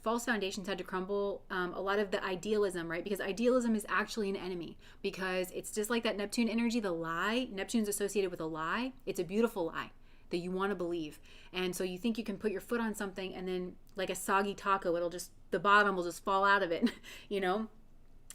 false foundations had to crumble. A lot of the idealism, right? Because idealism is actually an enemy. Because it's just like that Neptune energy, the lie. Neptune's associated with a lie. It's a beautiful lie that you want to believe. And so you think you can put your foot on something, and then like a soggy taco, the bottom will just fall out of it, you know?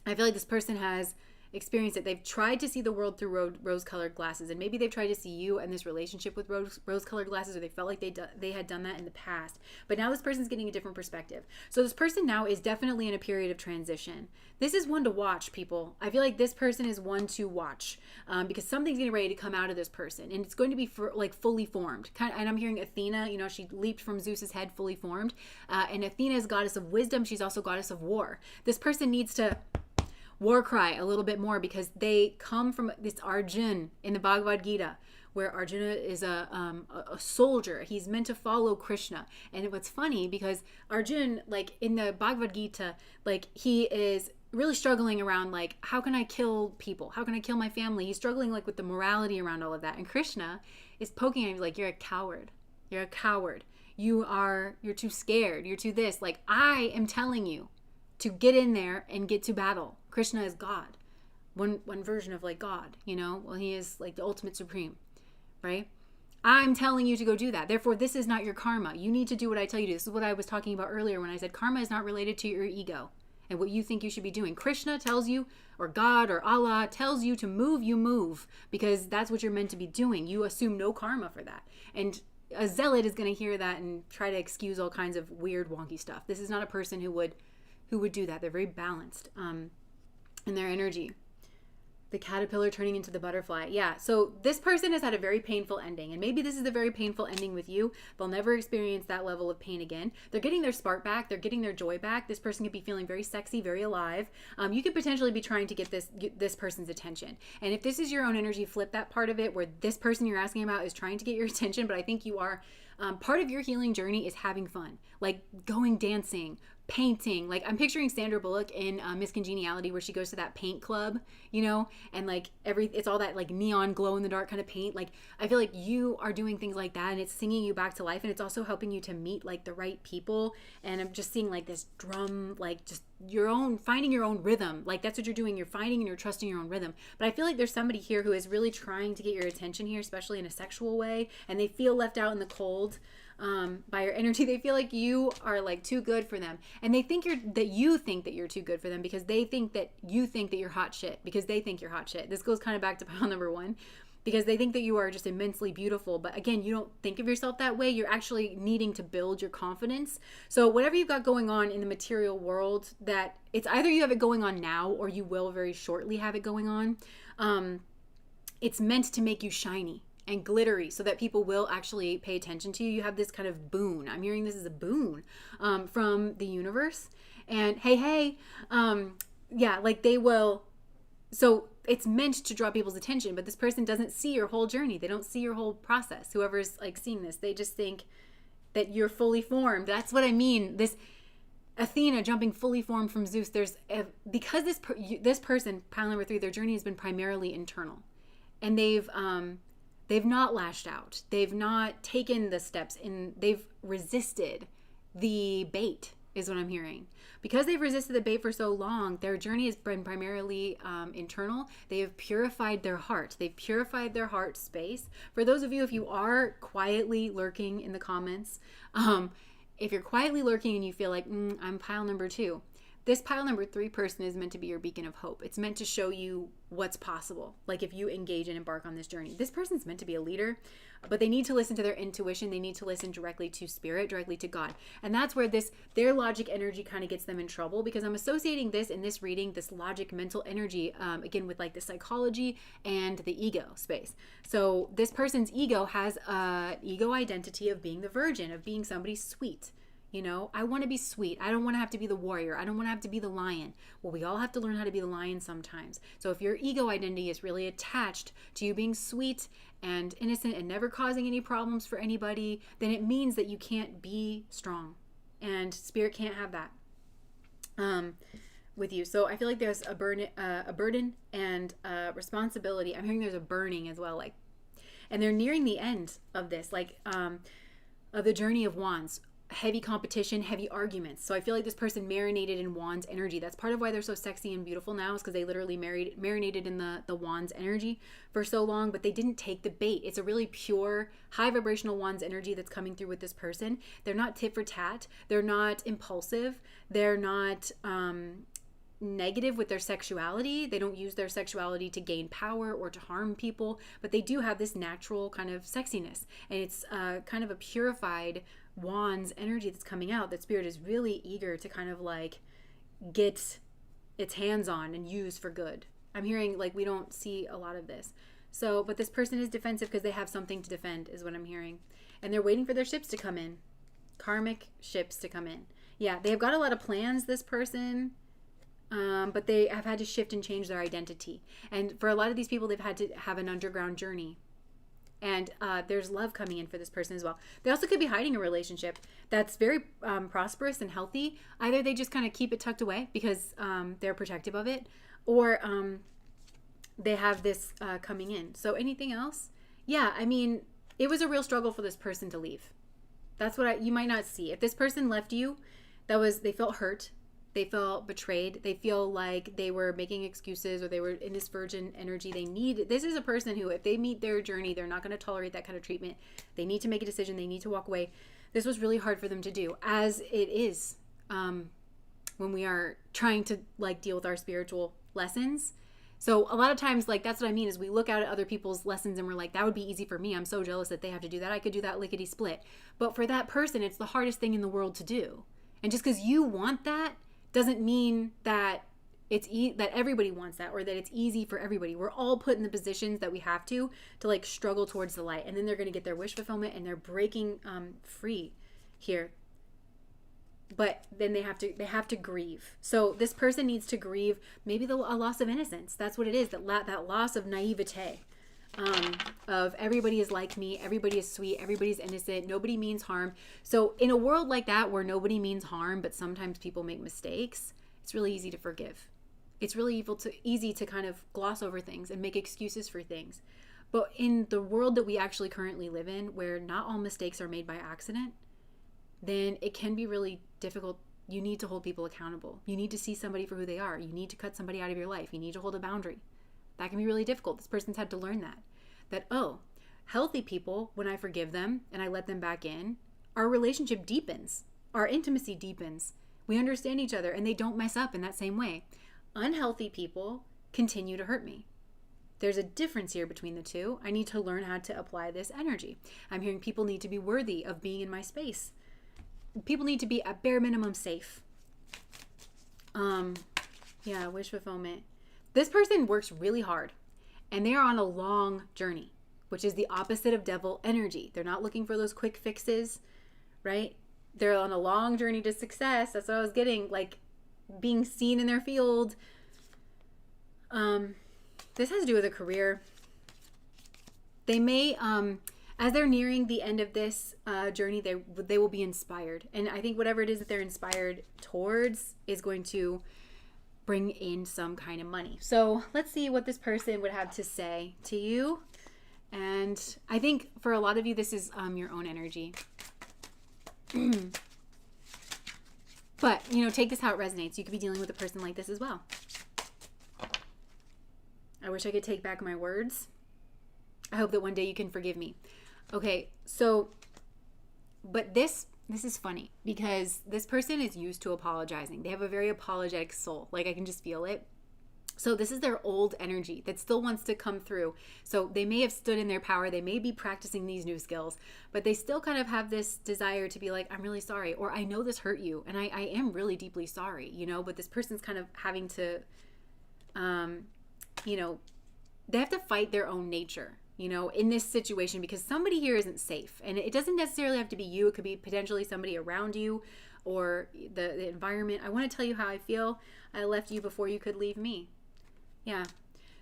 I feel like this person has experienced it. They've tried to see the world through rose-colored glasses, and maybe they've tried to see you and this relationship with rose-colored glasses, or they felt like they had done that in the past. But now this person's getting a different perspective. So this person now is definitely in a period of transition. This is one to watch, people. I feel like this person is one to watch because something's getting ready to come out of this person, and it's going to be fully formed. And I'm hearing Athena. You know, she leaped from Zeus's head, fully formed. And Athena is goddess of wisdom. She's also goddess of war. This person needs to war cry a little bit more because they come from this Arjun in the Bhagavad Gita, where Arjuna is a soldier. He's meant to follow Krishna. And what's funny, because Arjun, like in the Bhagavad Gita, like he is really struggling around like, how can I kill people? How can I kill my family? He's struggling like with the morality around all of that. And Krishna is poking at him like, you're a coward. You're a coward. You're too scared. You're too this. Like, I am telling you to get in there and get to battle. Krishna is God. One version of like God, you know? Well, he is like the ultimate supreme, right? I'm telling you to go do that. Therefore, this is not your karma. You need to do what I tell you to. This is what I was talking about earlier when I said karma is not related to your ego and what you think you should be doing. Krishna tells you, or God or Allah tells you to move, you move, because that's what you're meant to be doing. You assume no karma for that. And a zealot is going to hear that and try to excuse all kinds of weird, wonky stuff. This is not a person who would do that. They're very balanced in their energy. The caterpillar turning into the butterfly. Yeah, so this person has had a very painful ending, and maybe this is a very painful ending with you. They'll never experience that level of pain again. They're getting their spark back. They're getting their joy back. This person could be feeling very sexy, very alive. You could potentially be trying to get this person's attention. And if this is your own energy, flip that part of it where this person you're asking about is trying to get your attention, but I think you are. Part of your healing journey is having fun, like going dancing, painting. Like I'm picturing Sandra Bullock in Miss Congeniality, where she goes to that paint club, you know, and like it's all that like neon glow in the dark kind of paint. Like I feel like you are doing things like that, and it's singing you back to life, and it's also helping you to meet like the right people. And I'm just seeing like this drum, like just finding your own rhythm. Like that's what you're doing. You're finding and you're trusting your own rhythm. But I feel like there's somebody here who is really trying to get your attention here, especially in a sexual way, and they feel left out in the cold by your energy. They feel like you are like too good for them, and they think you think that you're too good for them because they think that you think that you're hot shit, because they think you're hot shit. This goes kind of back to pile number 1, because they think that you are just immensely beautiful. But again, you don't think of yourself that way. You're actually needing to build your confidence. So whatever you've got going on in the material world, that it's either you have it going on now or you will very shortly have it going on. It's meant to make you shiny and glittery so that people will actually pay attention to you. You have this kind of boon. I'm hearing this as a boon from the universe. And hey, yeah, like they will. So it's meant to draw people's attention, but this person doesn't see your whole journey. They don't see your whole process. Whoever's like seeing this, they just think that you're fully formed. That's what I mean. This Athena jumping fully formed from Zeus. Because this person, pile number 3, their journey has been primarily internal, and they've not lashed out. They've not taken the steps in. They've resisted the bait, is what I'm hearing. Because they've resisted the bait for so long, their journey has been primarily internal. They have purified their heart. They've purified their heart space. For those of you, if you are quietly lurking in the comments, if you're quietly lurking and you feel like, I'm pile number 2, this pile number 3 person is meant to be your beacon of hope. It's meant to show you what's possible. Like if you engage and embark on this journey, this person's meant to be a leader, but they need to listen to their intuition. They need to listen directly to spirit, directly to God. And that's where their logic energy kind of gets them in trouble, because I'm associating this in this reading, this logic mental energy, again, with like the psychology and the ego space. So this person's ego has an ego identity of being the virgin, of being somebody sweet. You know, I want to be sweet. I don't want to have to be the warrior. I don't want to have to be the lion. Well, we all have to learn how to be the lion sometimes. So if your ego identity is really attached to you being sweet and innocent and never causing any problems for anybody, then it means that you can't be strong, and spirit can't have that with you. So I feel like there's a burden and a responsibility. I'm hearing there's a burning as well, like, and they're nearing the end of this, like of the journey of wands. Heavy competition, heavy arguments. So I feel like this person marinated in wands energy. That's part of why they're so sexy and beautiful now, is because they literally marinated in the wands energy for so long, but they didn't take the bait. It's a really pure, high vibrational wands energy that's coming through with this person. They're not tit for tat. They're not impulsive. They're not negative with their sexuality. They don't use their sexuality to gain power or to harm people, but they do have this natural kind of sexiness. And it's kind of a purified wands energy that's coming out that Spirit is really eager to kind of like get its hands on and use for good. I'm hearing like we don't see a lot of this. So, but this person is defensive because they have something to defend is what I'm hearing. And they're waiting for their ships to come in. Karmic ships to come in. Yeah, they have got a lot of plans, this person. But they have had to shift and change their identity. And for a lot of these people, they've had to have an underground journey. And there's love coming in for this person as well. They also could be hiding a relationship that's very prosperous and healthy. Either they just kind of keep it tucked away because they're protective of it, or they have this coming in. So anything else? Yeah, I mean, it was a real struggle for this person to leave. That's what you might not see. If this person left you, they felt hurt. They felt betrayed. They feel like they were making excuses, or they were in this virgin energy. This is a person who, if they meet their journey, they're not going to tolerate that kind of treatment. They need to make a decision. They need to walk away. This was really hard for them to do, as it is when we are trying to like deal with our spiritual lessons. So a lot of times, like, that's what I mean is we look out at other people's lessons and we're like, that would be easy for me. I'm so jealous that they have to do that. I could do that lickety split. But for that person, it's the hardest thing in the world to do. And just because you want that doesn't mean that that everybody wants that, or that it's easy for everybody. We're all put in the positions that we have to like struggle towards the light, and then they're going to get their wish fulfillment and they're breaking free here. But then they have to grieve. So this person needs to grieve maybe a loss of innocence. That's what it is. That loss of naivete. Of everybody is like me, everybody is sweet, everybody's innocent, nobody means harm. So in a world like that where nobody means harm, but sometimes people make mistakes, it's really easy to forgive. It's really easy to kind of gloss over things and make excuses for things. But in the world that we actually currently live in, where not all mistakes are made by accident, then it can be really difficult. You need to hold people accountable. You need to see somebody for who they are. You need to cut somebody out of your life. You need to hold a boundary. That can be really difficult. This person's had to learn that, healthy people, when I forgive them and I let them back in, our relationship deepens. Our intimacy deepens. We understand each other and they don't mess up in that same way. Unhealthy people continue to hurt me. There's a difference here between the two. I need to learn how to apply this energy. I'm hearing people need to be worthy of being in my space. People need to be at bare minimum safe. Wish fulfillment. This person works really hard and they are on a long journey, which is the opposite of devil energy. They're not looking for those quick fixes, right? They're on a long journey to success. That's what I was getting, like being seen in their field. This has to do with a career. They may, as they're nearing the end of this journey, they will be inspired. And I think whatever it is that they're inspired towards is going to bring in some kind of money. So let's see what this person would have to say to you. And I think for a lot of you, this is your own energy. But, take this how it resonates. You could be dealing with a person like this as well. I wish I could take back my words. I hope that one day you can forgive me. Okay, so, but this is funny because this person is used to apologizing. They have a very apologetic soul. Like, I can just feel it. So this is their old energy that still wants to come through. So they may have stood in their power. They may be practicing these new skills, but they still kind of have this desire to be like, I'm really sorry. Or I know this hurt you and I am really deeply sorry, but this person's kind of having to, they have to fight their own nature, in this situation, because somebody here isn't safe. And it doesn't necessarily have to be you. It could be potentially somebody around you or the environment. I want to tell you how I feel. I left you before you could leave me. Yeah.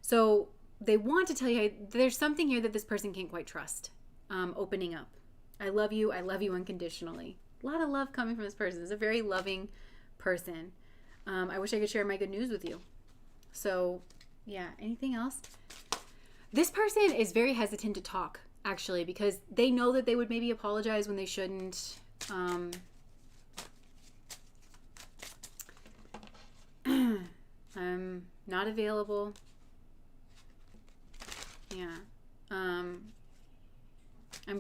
So they want to tell you there's something here that this person can't quite trust. Opening up. I love you unconditionally. A lot of love coming from this person. It's a very loving person. I wish I could share my good news with you. So yeah, anything else? This person is very hesitant to talk, actually, because they know that they would maybe apologize when they shouldn't. I'm not available. Yeah. I'm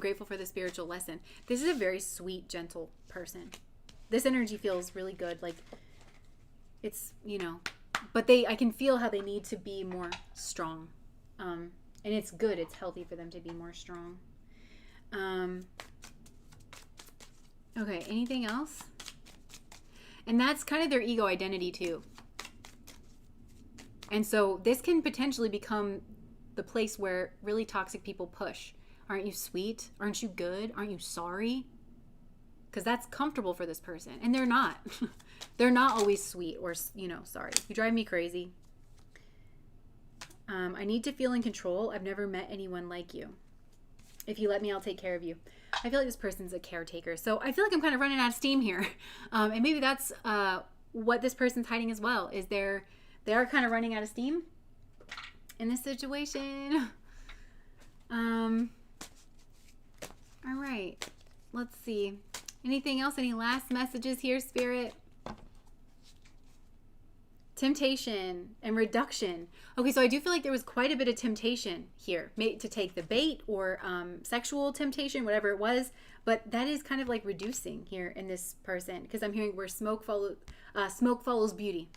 grateful for the spiritual lesson. This is a very sweet, gentle person. This energy feels really good. Like, it's, but I can feel how they need to be more strong. And it's good. It's healthy for them to be more strong. Okay, anything else? And that's kind of their ego identity too. And so this can potentially become the place where really toxic people push. Aren't you sweet? Aren't you good? Aren't you sorry? Because that's comfortable for this person. And they're not. They're not always sweet or, sorry. You drive me crazy. I need to feel in control. I've never met anyone like you. If you let me, I'll take care of you. I feel like this person's a caretaker. So I feel like I'm kind of running out of steam here. And maybe that's what this person's hiding as well, is they are kind of running out of steam in this situation. All right. Let's see. Anything else? Any last messages here, Spirit? Temptation and reduction. Okay, so I do feel like there was quite a bit of temptation here, to take the bait or sexual temptation, whatever it was. But that is kind of like reducing here in this person, because I'm hearing where smoke follows beauty.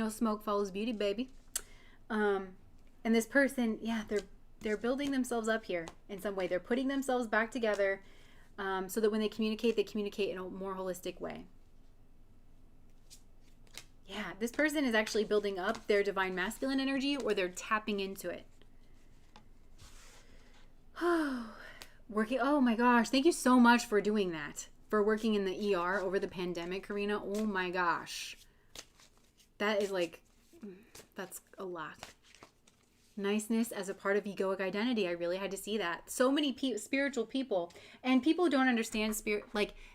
Smoke follows beauty, baby. And this person, yeah, they're building themselves up here in some way. They're putting themselves back together so that when they communicate in a more holistic way. Yeah, this person is actually building up their divine masculine energy, or they're tapping into it. Oh my gosh, thank you so much for doing that. For working in the ER over the pandemic, Karina. Oh my gosh. That is that's a lot. Niceness as a part of egoic identity. I really had to see that. So many spiritual people, and people who don't understand spirit,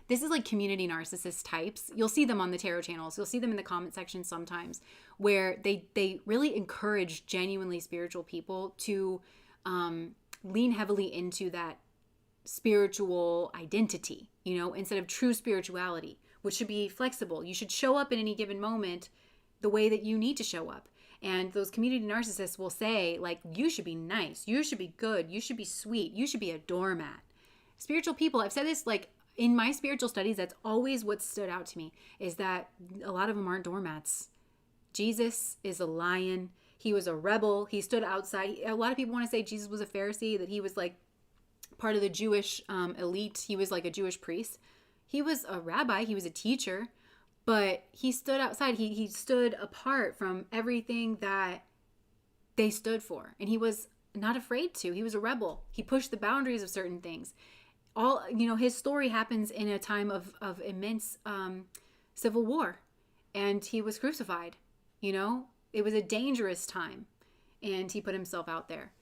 this is like community narcissist types. You'll see them on the tarot channels. You'll see them in the comment section sometimes, where they really encourage genuinely spiritual people to lean heavily into that spiritual identity, instead of true spirituality, which should be flexible. You should show up in any given moment the way that you need to show up. And those community narcissists will say, you should be nice, you should be good, you should be sweet, you should be a doormat. Spiritual people, I've said this, in my spiritual studies, that's always what stood out to me, is that a lot of them aren't doormats. Jesus is a lion. He was a rebel. He stood outside. A lot of people want to say Jesus was a Pharisee, that he was part of the Jewish elite. He was like a Jewish priest. He was a rabbi. He was a teacher. But he stood outside. He stood apart from everything that they stood for. And he was not afraid to. He was a rebel. He pushed the boundaries of certain things. His story happens in a time of immense civil war. And he was crucified. It was a dangerous time. And he put himself out there.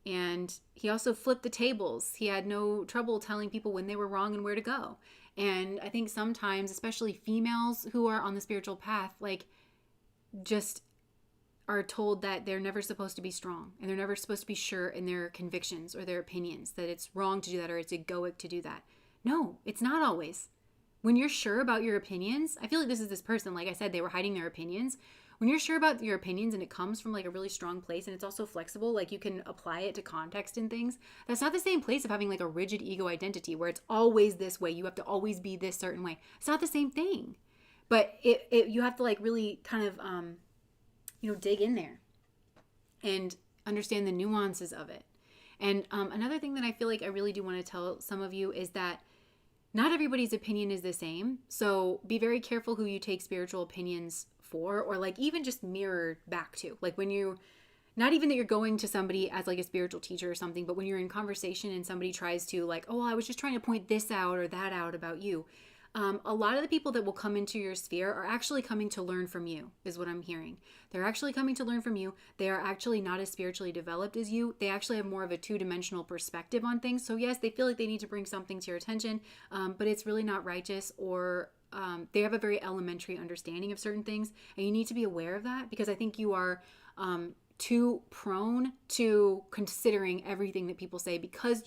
And he also flipped the tables. He had no trouble telling people when they were wrong and where to go. And I think sometimes, especially females who are on the spiritual path, just are told that they're never supposed to be strong, and they're never supposed to be sure in their convictions or their opinions, that it's wrong to do that or it's egoic to do that. No, it's not always. When you're sure about your opinions, I feel like this is this person, like I said, they were hiding their opinions. When you're sure about your opinions and it comes from a really strong place, and it's also flexible, you can apply it to context and things, that's not the same place of having a rigid ego identity where it's always this way. You have to always be this certain way. It's not the same thing. But you have to really kind of, dig in there and understand the nuances of it. And another thing that I feel like I really do want to tell some of you is that not everybody's opinion is the same. So be very careful who you take spiritual opinions for, or even just mirror back to. When you, not even that you're going to somebody as a spiritual teacher or something, but when you're in conversation and somebody tries to I was just trying to point this out or that out about you. A lot of the people that will come into your sphere are actually coming to learn from you, is what I'm hearing. They're actually coming to learn from you. They are actually not as spiritually developed as you. They actually have more of a two-dimensional perspective on things. So yes, they feel like they need to bring something to your attention, but it's really not righteous, or they have a very elementary understanding of certain things. And you need to be aware of that, because I think you are too prone to considering everything that people say, because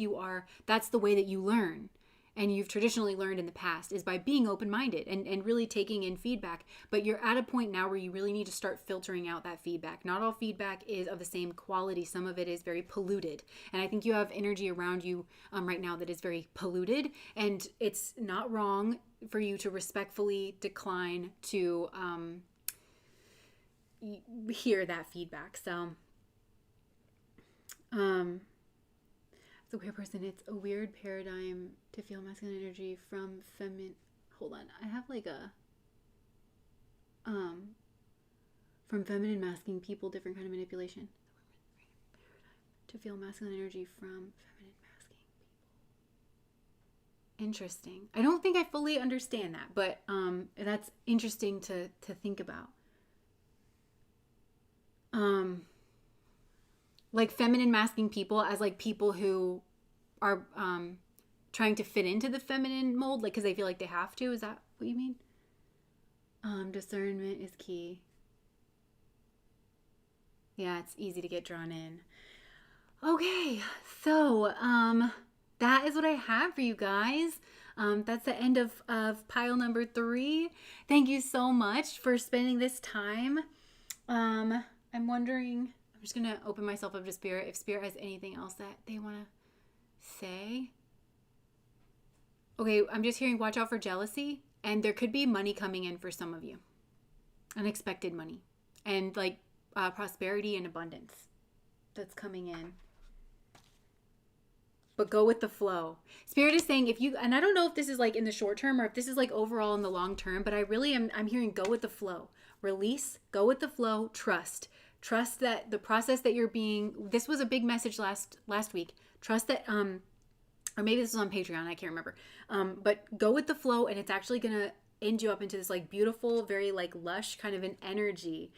that's the way that you learn. And you've traditionally learned in the past, is by being open-minded and really taking in feedback. But you're at a point now where you really need to start filtering out that feedback. Not all feedback is of the same quality. Some of it is very polluted. And I think you have energy around you right now that is very polluted. And it's not wrong for you to respectfully decline to hear that feedback. So, it's a weird person. It's a weird paradigm to feel masculine energy from feminine. Hold on. I have like a, from feminine masking people, different kind of manipulation. To feel masculine energy from feminine masking people. Interesting. I don't think I fully understand that, but that's interesting to think about. Like feminine masking people as like people who are trying to fit into the feminine mold, like because they feel like they have to. Is that what you mean? Discernment is key. Yeah, it's easy to get drawn in. Okay, so that is what I have for you guys. That's the end of pile number 3. Thank you so much for spending this time. I'm wondering, I'm just going to open myself up to Spirit. If Spirit has anything else that they want to say. Okay, I'm just hearing watch out for jealousy. And there could be money coming in for some of you. Unexpected money. And like prosperity and abundance that's coming in. But go with the flow. Spirit is saying if you, and I don't know if this is like in the short term or if this is like overall in the long term, but I really am, I'm hearing go with the flow. Release, go with the flow, trust. Trust that the process that you're being, this was a big message last week. Trust that, or maybe this was on Patreon, I can't remember. But go with the flow and it's actually going to end you up into this like beautiful, very like lush kind of an energy.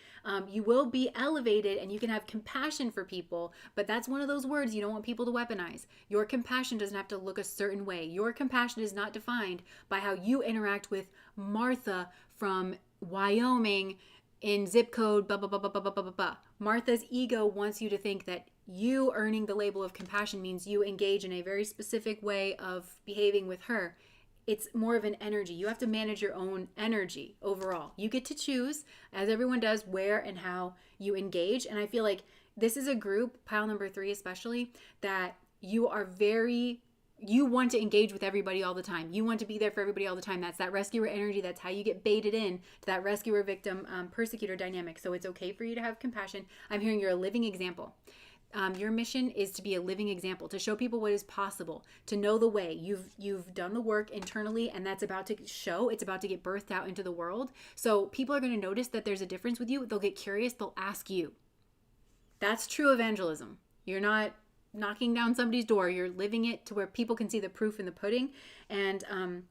You will be elevated and you can have compassion for people, but that's one of those words you don't want people to weaponize. Your compassion doesn't have to look a certain way. Your compassion is not defined by how you interact with Martha from Wyoming in zip code blah, blah, blah, blah, blah, blah, blah, blah. Martha's ego wants you to think that you earning the label of compassion means you engage in a very specific way of behaving with her. It's more of an energy. You have to manage your own energy overall. You get to choose, as everyone does, where and how you engage. And I feel like this is a group, pile number 3 especially, that you are very, you want to engage with everybody all the time. You want to be there for everybody all the time. That's that rescuer energy. That's how you get baited in to that rescuer victim persecutor dynamic. So it's okay for you to have compassion. I'm hearing you're a living example. Your mission is to be a living example, to show people what is possible, to know the way. You've done the work internally, and that's about to show. It's about to get birthed out into the world. So people are going to notice that there's a difference with you. They'll get curious. They'll ask you. That's true evangelism. You're not knocking down somebody's door. You're living it to where people can see the proof in the pudding. And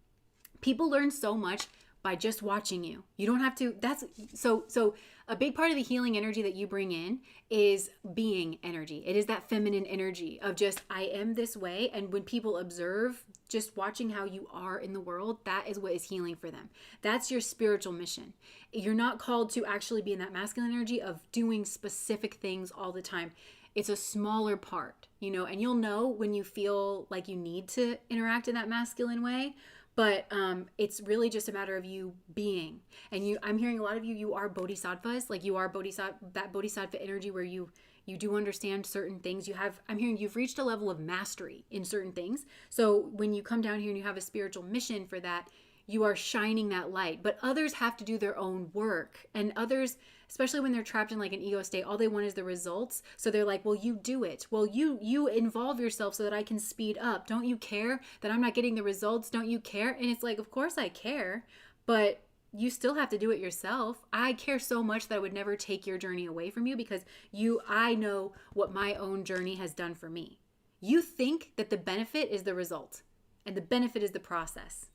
people learn so much by just watching you. You don't have to, that's, so a big part of the healing energy that you bring in is being energy. It is that feminine energy of just, I am this way. And when people observe, just watching how you are in the world, that is what is healing for them. That's your spiritual mission. You're not called to actually be in that masculine energy of doing specific things all the time. It's a smaller part, you know, and you'll know when you feel like you need to interact in that masculine way. But it's really just a matter of you being. And I'm hearing a lot of you are bodhisattvas, like you are that bodhisattva energy where you do understand certain things. I'm hearing you've reached a level of mastery in certain things. So when you come down here and you have a spiritual mission for that, you are shining that light. But others have to do their own work. And others, especially when they're trapped in like an ego state, all they want is the results. So they're like, well, you do it. Well, you involve yourself so that I can speed up. Don't you care that I'm not getting the results? Don't you care? And it's like, of course I care, but you still have to do it yourself. I care so much that I would never take your journey away from you because I know what my own journey has done for me. You think that the benefit is the result and the benefit is the process.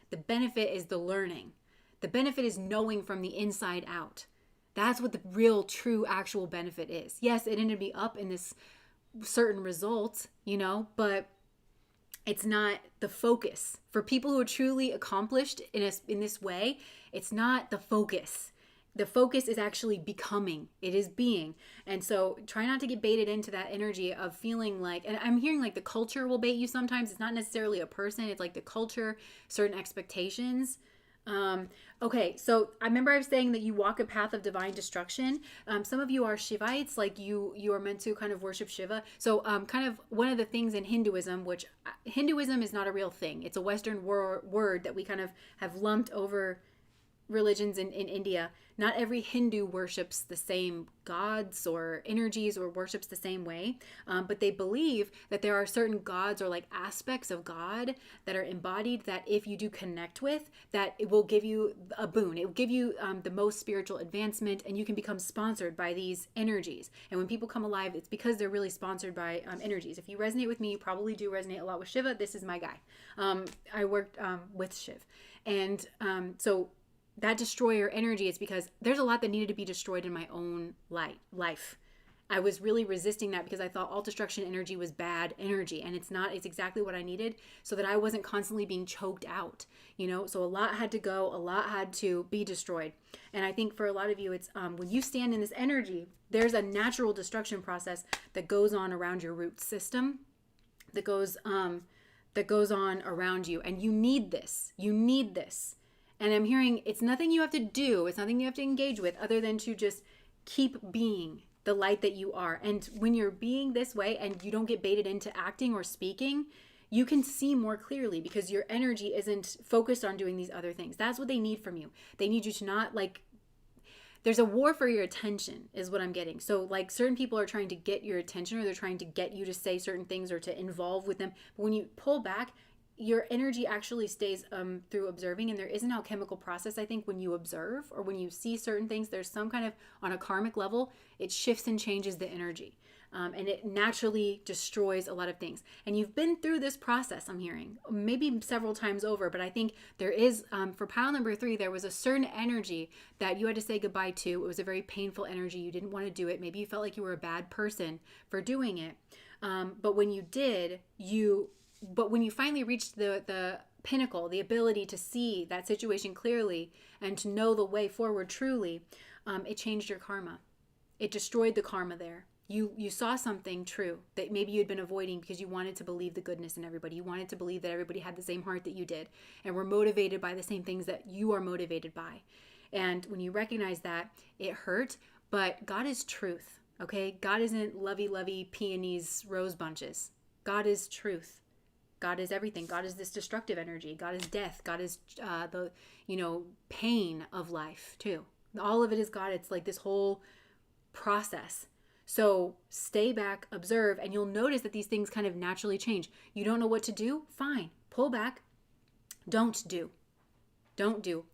The benefit is the learning. The benefit is knowing from the inside out. That's what the real, true, actual benefit is. Yes, it ended me up in this certain result, you know, but it's not the focus. For people who are truly accomplished in this way, it's not the focus. The focus is actually becoming. It is being. And so try not to get baited into that energy of feeling like, and I'm hearing like the culture will bait you sometimes. It's not necessarily a person. It's like the culture, certain expectations. Okay, so I remember I was saying that you walk a path of divine destruction. Some of you are Shivites, like you are meant to kind of worship Shiva. So kind of one of the things in Hinduism, which Hinduism is not a real thing. It's a Western word that we kind of have lumped over religions in India, not every Hindu worships the same gods or energies or worships the same way, but they believe that there are certain gods or like aspects of God that are embodied that if you do connect with, that it will give you a boon. It will give you the most spiritual advancement, and you can become sponsored by these energies. And when people come alive, it's because they're really sponsored by energies. If you resonate with me, you probably do resonate a lot with Shiva. This is my guy. I worked with Shiv. And so that destroyer energy is because there's a lot that needed to be destroyed in my own life. I was really resisting that because I thought all destruction energy was bad energy, and it's not. It's exactly what I needed so that I wasn't constantly being choked out, so a lot had to go, a lot had to be destroyed. And I think for a lot of you, it's when you stand in this energy, there's a natural destruction process that goes on around your root system, that goes on around you, and you need this. And I'm hearing it's nothing you have to do. It's nothing you have to engage with other than to just keep being the light that you are. And when you're being this way and you don't get baited into acting or speaking, you can see more clearly because your energy isn't focused on doing these other things. That's what they need from you. They need you to not there's a war for your attention is what I'm getting. So like certain people are trying to get your attention, or they're trying to get you to say certain things or to involve with them. But when you pull back, your energy actually stays through observing, and there is an alchemical process. I think when you observe or when you see certain things, there's some kind of, on a karmic level, it shifts and changes the energy, and it naturally destroys a lot of things. And you've been through this process, I'm hearing, maybe several times over, but I think there is, for pile number 3, there was a certain energy that you had to say goodbye to. It was a very painful energy. You didn't want to do it. Maybe you felt like you were a bad person for doing it. But when you did, But when you finally reached the pinnacle, the ability to see that situation clearly and to know the way forward truly, it changed your karma. It destroyed the karma there. You saw something true that maybe you'd been avoiding because you wanted to believe the goodness in everybody. You wanted to believe that everybody had the same heart that you did and were motivated by the same things that you are motivated by. And when you recognize that, it hurt, but God is truth, okay? God isn't lovey-lovey peonies, rose bunches. God is truth. God is everything. God is this destructive energy. God is death. God is the pain of life too. All of it is God. It's like this whole process. So stay back, observe, and you'll notice that these things kind of naturally change. You don't know what to do? Fine. Pull back. Don't do.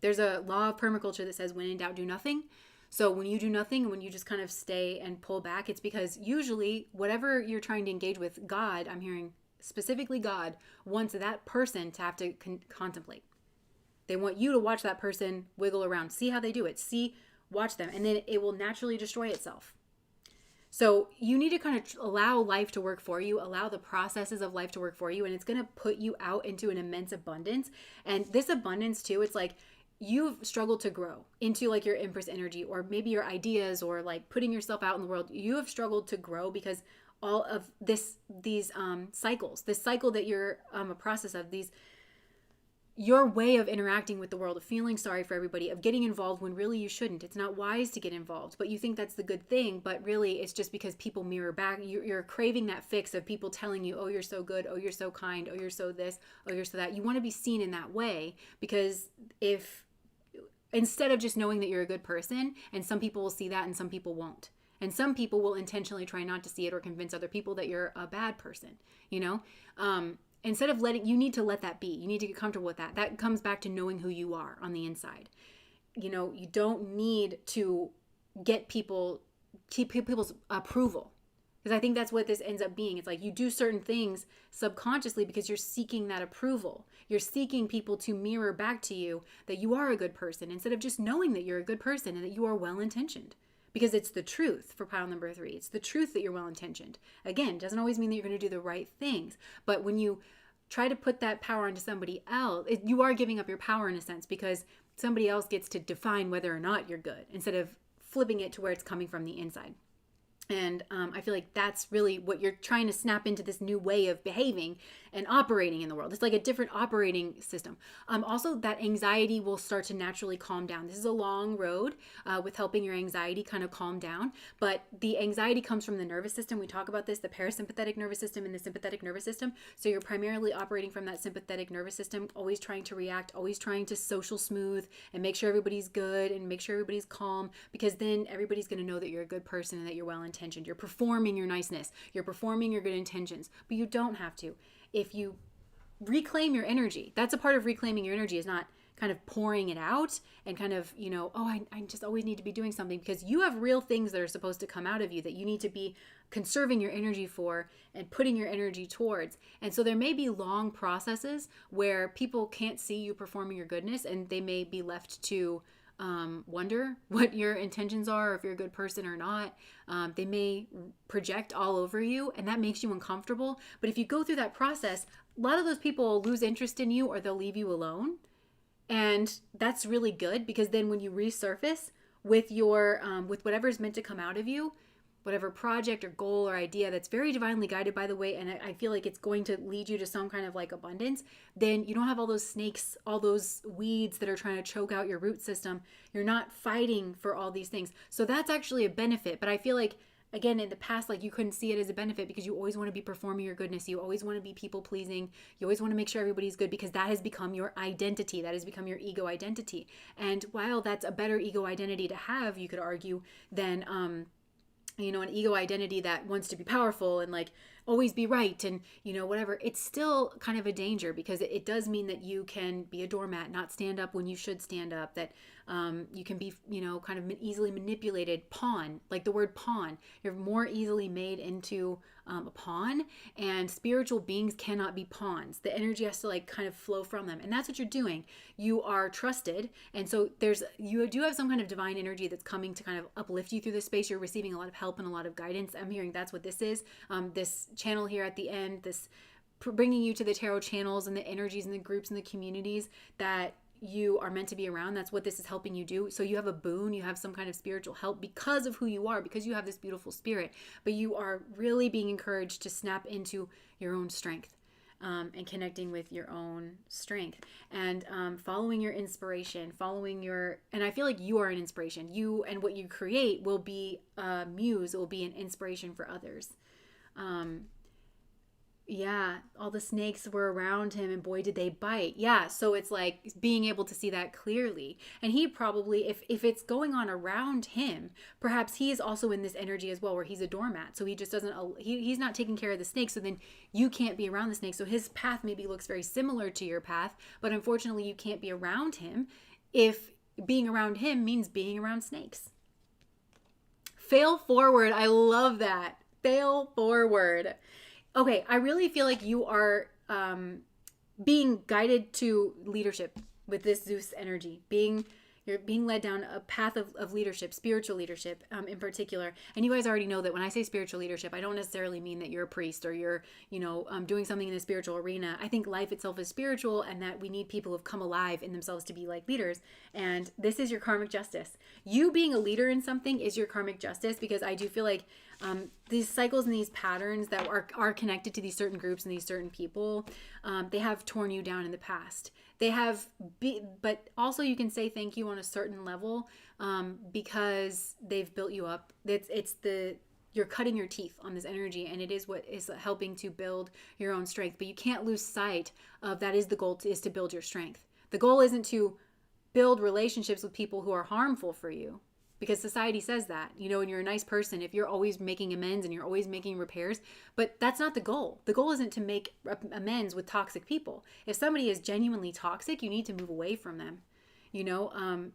There's a law of permaculture that says when in doubt, do nothing. So when you do nothing, when you just kind of stay and pull back, it's because usually whatever you're trying to engage with, God, I'm hearing specifically God, wants that person to have to contemplate. They want you to watch that person wiggle around, see how they do it, watch them, and then it will naturally destroy itself. So you need to kind of allow life to work for you, allow the processes of life to work for you, and it's going to put you out into an immense abundance. And this abundance too, it's like you've struggled to grow into like your Empress energy, or maybe your ideas, or like putting yourself out in the world. You have struggled to grow because all of these cycles, this cycle that you're a process of, your way of interacting with the world, of feeling sorry for everybody, of getting involved when really you shouldn't. It's not wise to get involved, but you think that's the good thing, but really it's just because people mirror back. You're craving that fix of people telling you, oh, you're so good, oh, you're so kind, oh, you're so this, oh, you're so that. You want to be seen in that way, because instead of just knowing that you're a good person, and some people will see that and some people won't. And some people will intentionally try not to see it or convince other people that you're a bad person, Instead of you need to let that be. You need to get comfortable with that. That comes back to knowing who you are on the inside. You don't need to keep people's approval. Because I think that's what this ends up being. It's like you do certain things subconsciously because you're seeking that approval. You're seeking people to mirror back to you that you are a good person, instead of just knowing that you're a good person and that you are well-intentioned. Because it's the truth for pile number 3. It's the truth that you're well-intentioned. Again, it doesn't always mean that you're going to do the right things. But when you try to put that power onto somebody else, you are giving up your power in a sense, because somebody else gets to define whether or not you're good, instead of flipping it to where it's coming from the inside. And I feel like that's really what you're trying to snap into, this new way of behaving and operating in the world. It's like a different operating system. Also, that anxiety will start to naturally calm down. This is a long road with helping your anxiety kind of calm down. But the anxiety comes from the nervous system. We talk about this, the parasympathetic nervous system and the sympathetic nervous system. So you're primarily operating from that sympathetic nervous system, always trying to react, always trying to social smooth and make sure everybody's good and make sure everybody's calm, because then everybody's going to know that you're a good person and that you're well intentioned. You're performing your niceness, you're performing your good intentions, but you don't have to. If you reclaim your energy, that's a part of reclaiming your energy, is not kind of pouring it out and kind of, I just always need to be doing something, because you have real things that are supposed to come out of you that you need to be conserving your energy for and putting your energy towards. And so there may be long processes where people can't see you performing your goodness, and they may be left to wonder what your intentions are, or if you're a good person or not. They may project all over you, and that makes you uncomfortable. But if you go through that process, a lot of those people will lose interest in you, or they'll leave you alone. And that's really good, because then when you resurface with your with whatever's meant to come out of you, whatever project or goal or idea that's very divinely guided, by the way, and I feel like it's going to lead you to some kind of like abundance, then you don't have all those snakes, all those weeds that are trying to choke out your root system. You're not fighting for all these things. So that's actually a benefit. But I feel like, again, in the past, like, you couldn't see it as a benefit because you always want to be performing your goodness. You always want to be people pleasing. You always want to make sure everybody's good, because that has become your identity. That has become your ego identity. And while that's a better ego identity to have, you could argue, than an ego identity that wants to be powerful and like always be right and whatever, it's still kind of a danger, because it does mean that you can be a doormat, not stand up when you should stand up, that you can be kind of easily manipulated, pawn, like the word pawn. You're more easily made into a pawn, and spiritual beings cannot be pawns. The energy has to like kind of flow from them, and that's what you're doing. You are trusted, and so you do have some kind of divine energy that's coming to kind of uplift you through this space. You're receiving a lot of help and a lot of guidance. I'm hearing that's what this is. This channel here at the end, this bringing you to the tarot channels and the energies and the groups and the communities that you are meant to be around. That's what this is helping you do. So you have a boon, you have some kind of spiritual help because of who you are, because you have this beautiful spirit, but you are really being encouraged to snap into your own strength, and connecting with your own strength, and following your inspiration, and I feel like you are an inspiration. You and what you create will be a muse, it will be an inspiration for others. Yeah, all the snakes were around him, and boy, did they bite. Yeah, so it's like being able to see that clearly. And he probably, if it's going on around him, perhaps he is also in this energy as well, where he's a doormat. So he just doesn't, he's not taking care of the snake, so then you can't be around the snake. So his path maybe looks very similar to your path, but unfortunately you can't be around him if being around him means being around snakes. Fail forward. I love that. Fail forward. Okay, I really feel like you are being guided to leadership with this Zeus energy. You're being led down a path of leadership, spiritual leadership in particular. And you guys already know that when I say spiritual leadership, I don't necessarily mean that you're a priest or you're, doing something in the spiritual arena. I think life itself is spiritual, and that we need people who've come alive in themselves to be like leaders. And this is your karmic justice. You being a leader in something is your karmic justice, because I do feel like these cycles and these patterns that are connected to these certain groups and these certain people, they have torn you down in the past. They have, but also you can say thank you on a certain level, because they've built you up. You're cutting your teeth on this energy, and it is what is helping to build your own strength. But you can't lose sight of that is the goal, is to build your strength. The goal isn't to build relationships with people who are harmful for you, because society says that, and you're a nice person if you're always making amends and you're always making repairs. But that's not the goal. The goal isn't to make amends with toxic people. If somebody is genuinely toxic, you need to move away from them,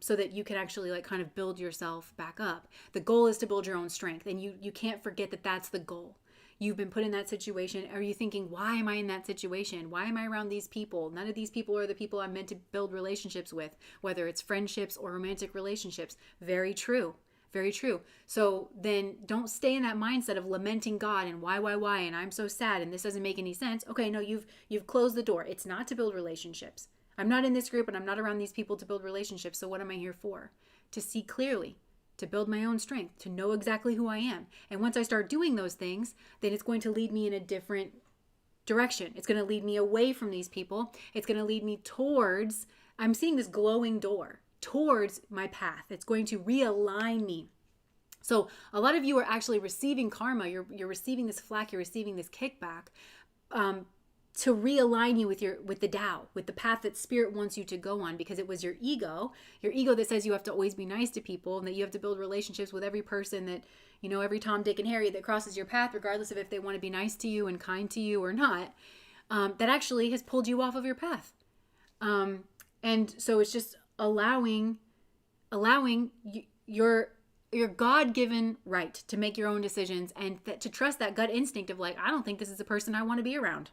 so that you can actually like kind of build yourself back up. The goal is to build your own strength, and you can't forget that that's the goal. You've been put in that situation. Are you thinking, why am I in that situation? Why am I around these people? None of these people are the people I'm meant to build relationships with, whether it's friendships or romantic relationships. Very true. Very true. So then don't stay in that mindset of lamenting God and why, and I'm so sad and this doesn't make any sense. Okay, no, you've closed the door. It's not to build relationships. I'm not in this group and I'm not around these people to build relationships. So what am I here for? To see clearly. to build my own strength, to know exactly who I am. And once I start doing those things, then it's going to lead me in a different direction. It's going to lead me away from these people. It's going to lead me towards, I'm seeing this glowing door towards my path. It's going to realign me. So a lot of you are actually receiving karma. You're receiving this flack. You're receiving this kickback to realign you with the Tao, with the path that Spirit wants you to go on, because it was your ego that says you have to always be nice to people and that you have to build relationships with every person that, every Tom, Dick, and Harry that crosses your path, regardless of if they want to be nice to you and kind to you or not, that actually has pulled you off of your path. And so it's just allowing your God-given right to make your own decisions and to trust that gut instinct of like, I don't think this is a person I want to be around.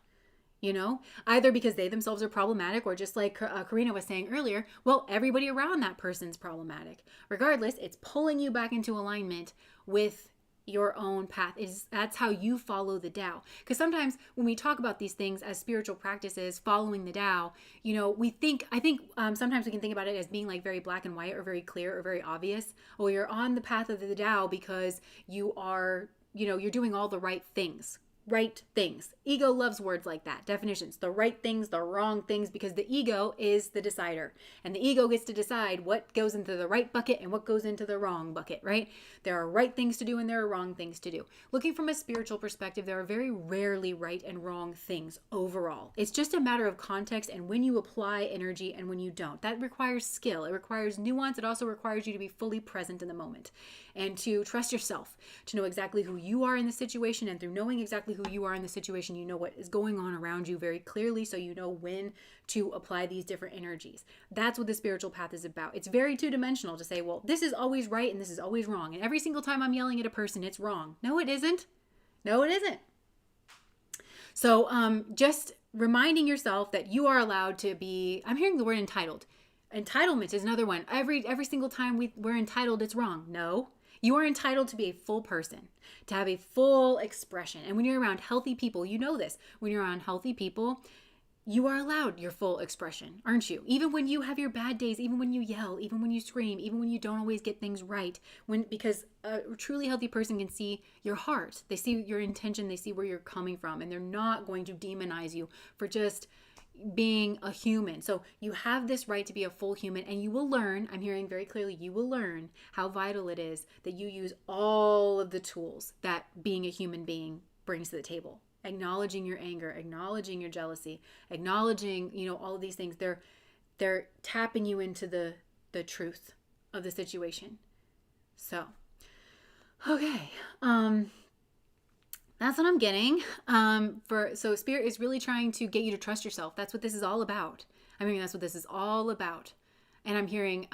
Either because they themselves are problematic, or just like Karina was saying earlier, well, everybody around that person's problematic. Regardless, it's pulling you back into alignment with your own path. That's how you follow the Tao. Because sometimes when we talk about these things as spiritual practices, following the Tao, I think sometimes we can think about it as being like very black and white or very clear or very obvious. Oh, you're on the path of the Tao because you are, you're doing all the right things. Right things. Ego loves words like that. Definitions. The right things, the wrong things, because the ego is the decider. And the ego gets to decide what goes into the right bucket and what goes into the wrong bucket, right? There are right things to do and there are wrong things to do. Looking from a spiritual perspective, there are very rarely right and wrong things overall. It's just a matter of context and when you apply energy and when you don't. That requires skill. It requires nuance. It also requires you to be fully present in the moment and to trust yourself, to know exactly who you are in the situation, and through knowing exactly who you are in the situation, you know what is going on around you very clearly, so you know when to apply these different energies. That's what the spiritual path is about. It's very two-dimensional to say, well, this is always right and this is always wrong, and every single time I'm yelling at a person, it's wrong. No, it isn't. No, it isn't. So just reminding yourself that you are allowed to be, I'm hearing the word entitled. Entitlement is another one. Every single time we're entitled, it's wrong. No. You are entitled to be a full person, to have a full expression. And when you're around healthy people, you know this. When you're around healthy people, you are allowed your full expression, aren't you? Even when you have your bad days, even when you yell, even when you scream, even when you don't always get things right. Because a truly healthy person can see your heart. They see your intention. They see where you're coming from. And they're not going to demonize you for just being a human. So you have this right to be a full human, and you will learn, I'm hearing very clearly, you will learn how vital it is that you use all of the tools that being a human being brings to the table. Acknowledging your anger, acknowledging your jealousy, acknowledging, all of these things. They're tapping you into the truth of the situation. So, okay. That's what I'm getting. So Spirit is really trying to get you to trust yourself. That's what this is all about. That's what this is all about. And I'm hearing,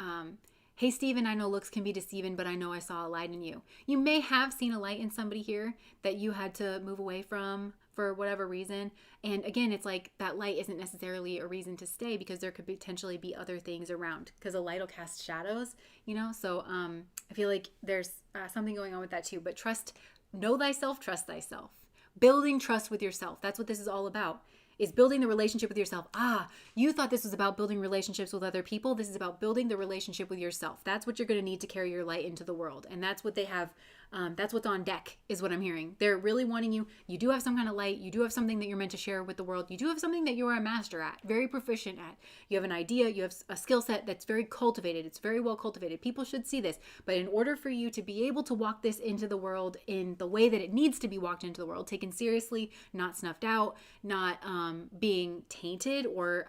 hey, Stephen, I know looks can be deceiving, but I know I saw a light in you. You may have seen a light in somebody here that you had to move away from for whatever reason. And again, it's like that light isn't necessarily a reason to stay, because there could potentially be other things around, because a light will cast shadows, So I feel like there's something going on with that too. But know thyself, trust thyself. Building trust with yourself. That's what this is all about, is building the relationship with yourself. You thought this was about building relationships with other people. This is about building the relationship with yourself. That's what you're going to need to carry your light into the world. And that's what they have. That's what's on deck, is what I'm hearing. They're really wanting you. You do have some kind of light. You do have something that you're meant to share with the world. You do have something that you're a master at, very proficient at. You have an idea. You have a skill set that's very cultivated. It's very well cultivated. People should see this. But in order for you to be able to walk this into the world in the way that it needs to be walked into the world, taken seriously, not snuffed out, not being tainted or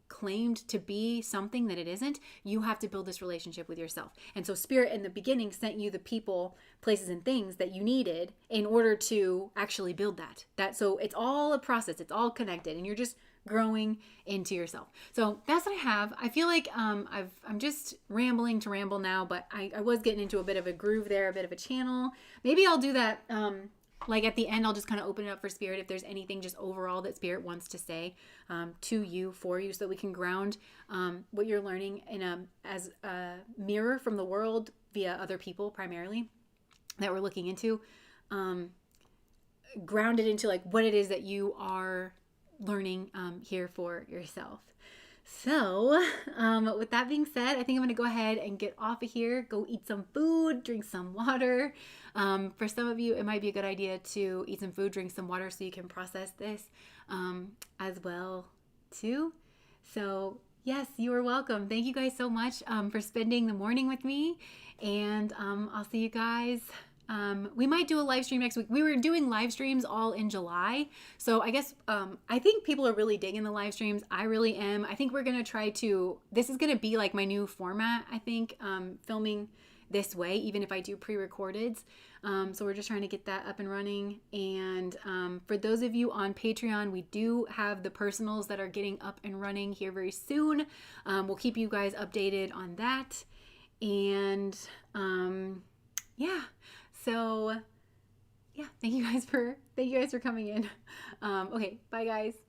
claimed to be something that it isn't, you have to build this relationship with yourself. And so Spirit in the beginning sent you the people, places, and things that you needed in order to actually build that. So it's all a process. It's all connected, and you're just growing into yourself. So that's what I have. I feel like I'm just rambling to ramble now, but I was getting into a bit of a groove there, a bit of a channel. Maybe I'll do that. Like at the end, I'll just kind of open it up for Spirit if there's anything just overall that Spirit wants to say to you, for you, so that we can ground what you're learning as a mirror from the world via other people primarily that we're looking into. Grounded into like what it is that you are learning here for yourself. So, with that being said, I think I'm going to go ahead and get off of here, go eat some food, drink some water. For some of you, it might be a good idea to eat some food, drink some water so you can process this as well, too. So, yes, you are welcome. Thank you guys so much for spending the morning with me. And I'll see you guys. We might do a live stream next week. We were doing live streams all in July. So I guess I think people are really digging the live streams. I really am. I think we're going to try to, this is going to be like my new format, I think, filming this way, even if I do pre-recordeds. So we're just trying to get that up and running. And for those of you on Patreon, we do have the personals that are getting up and running here very soon. We'll keep you guys updated on that. And yeah. So yeah, thank you guys for coming in. Okay, bye guys.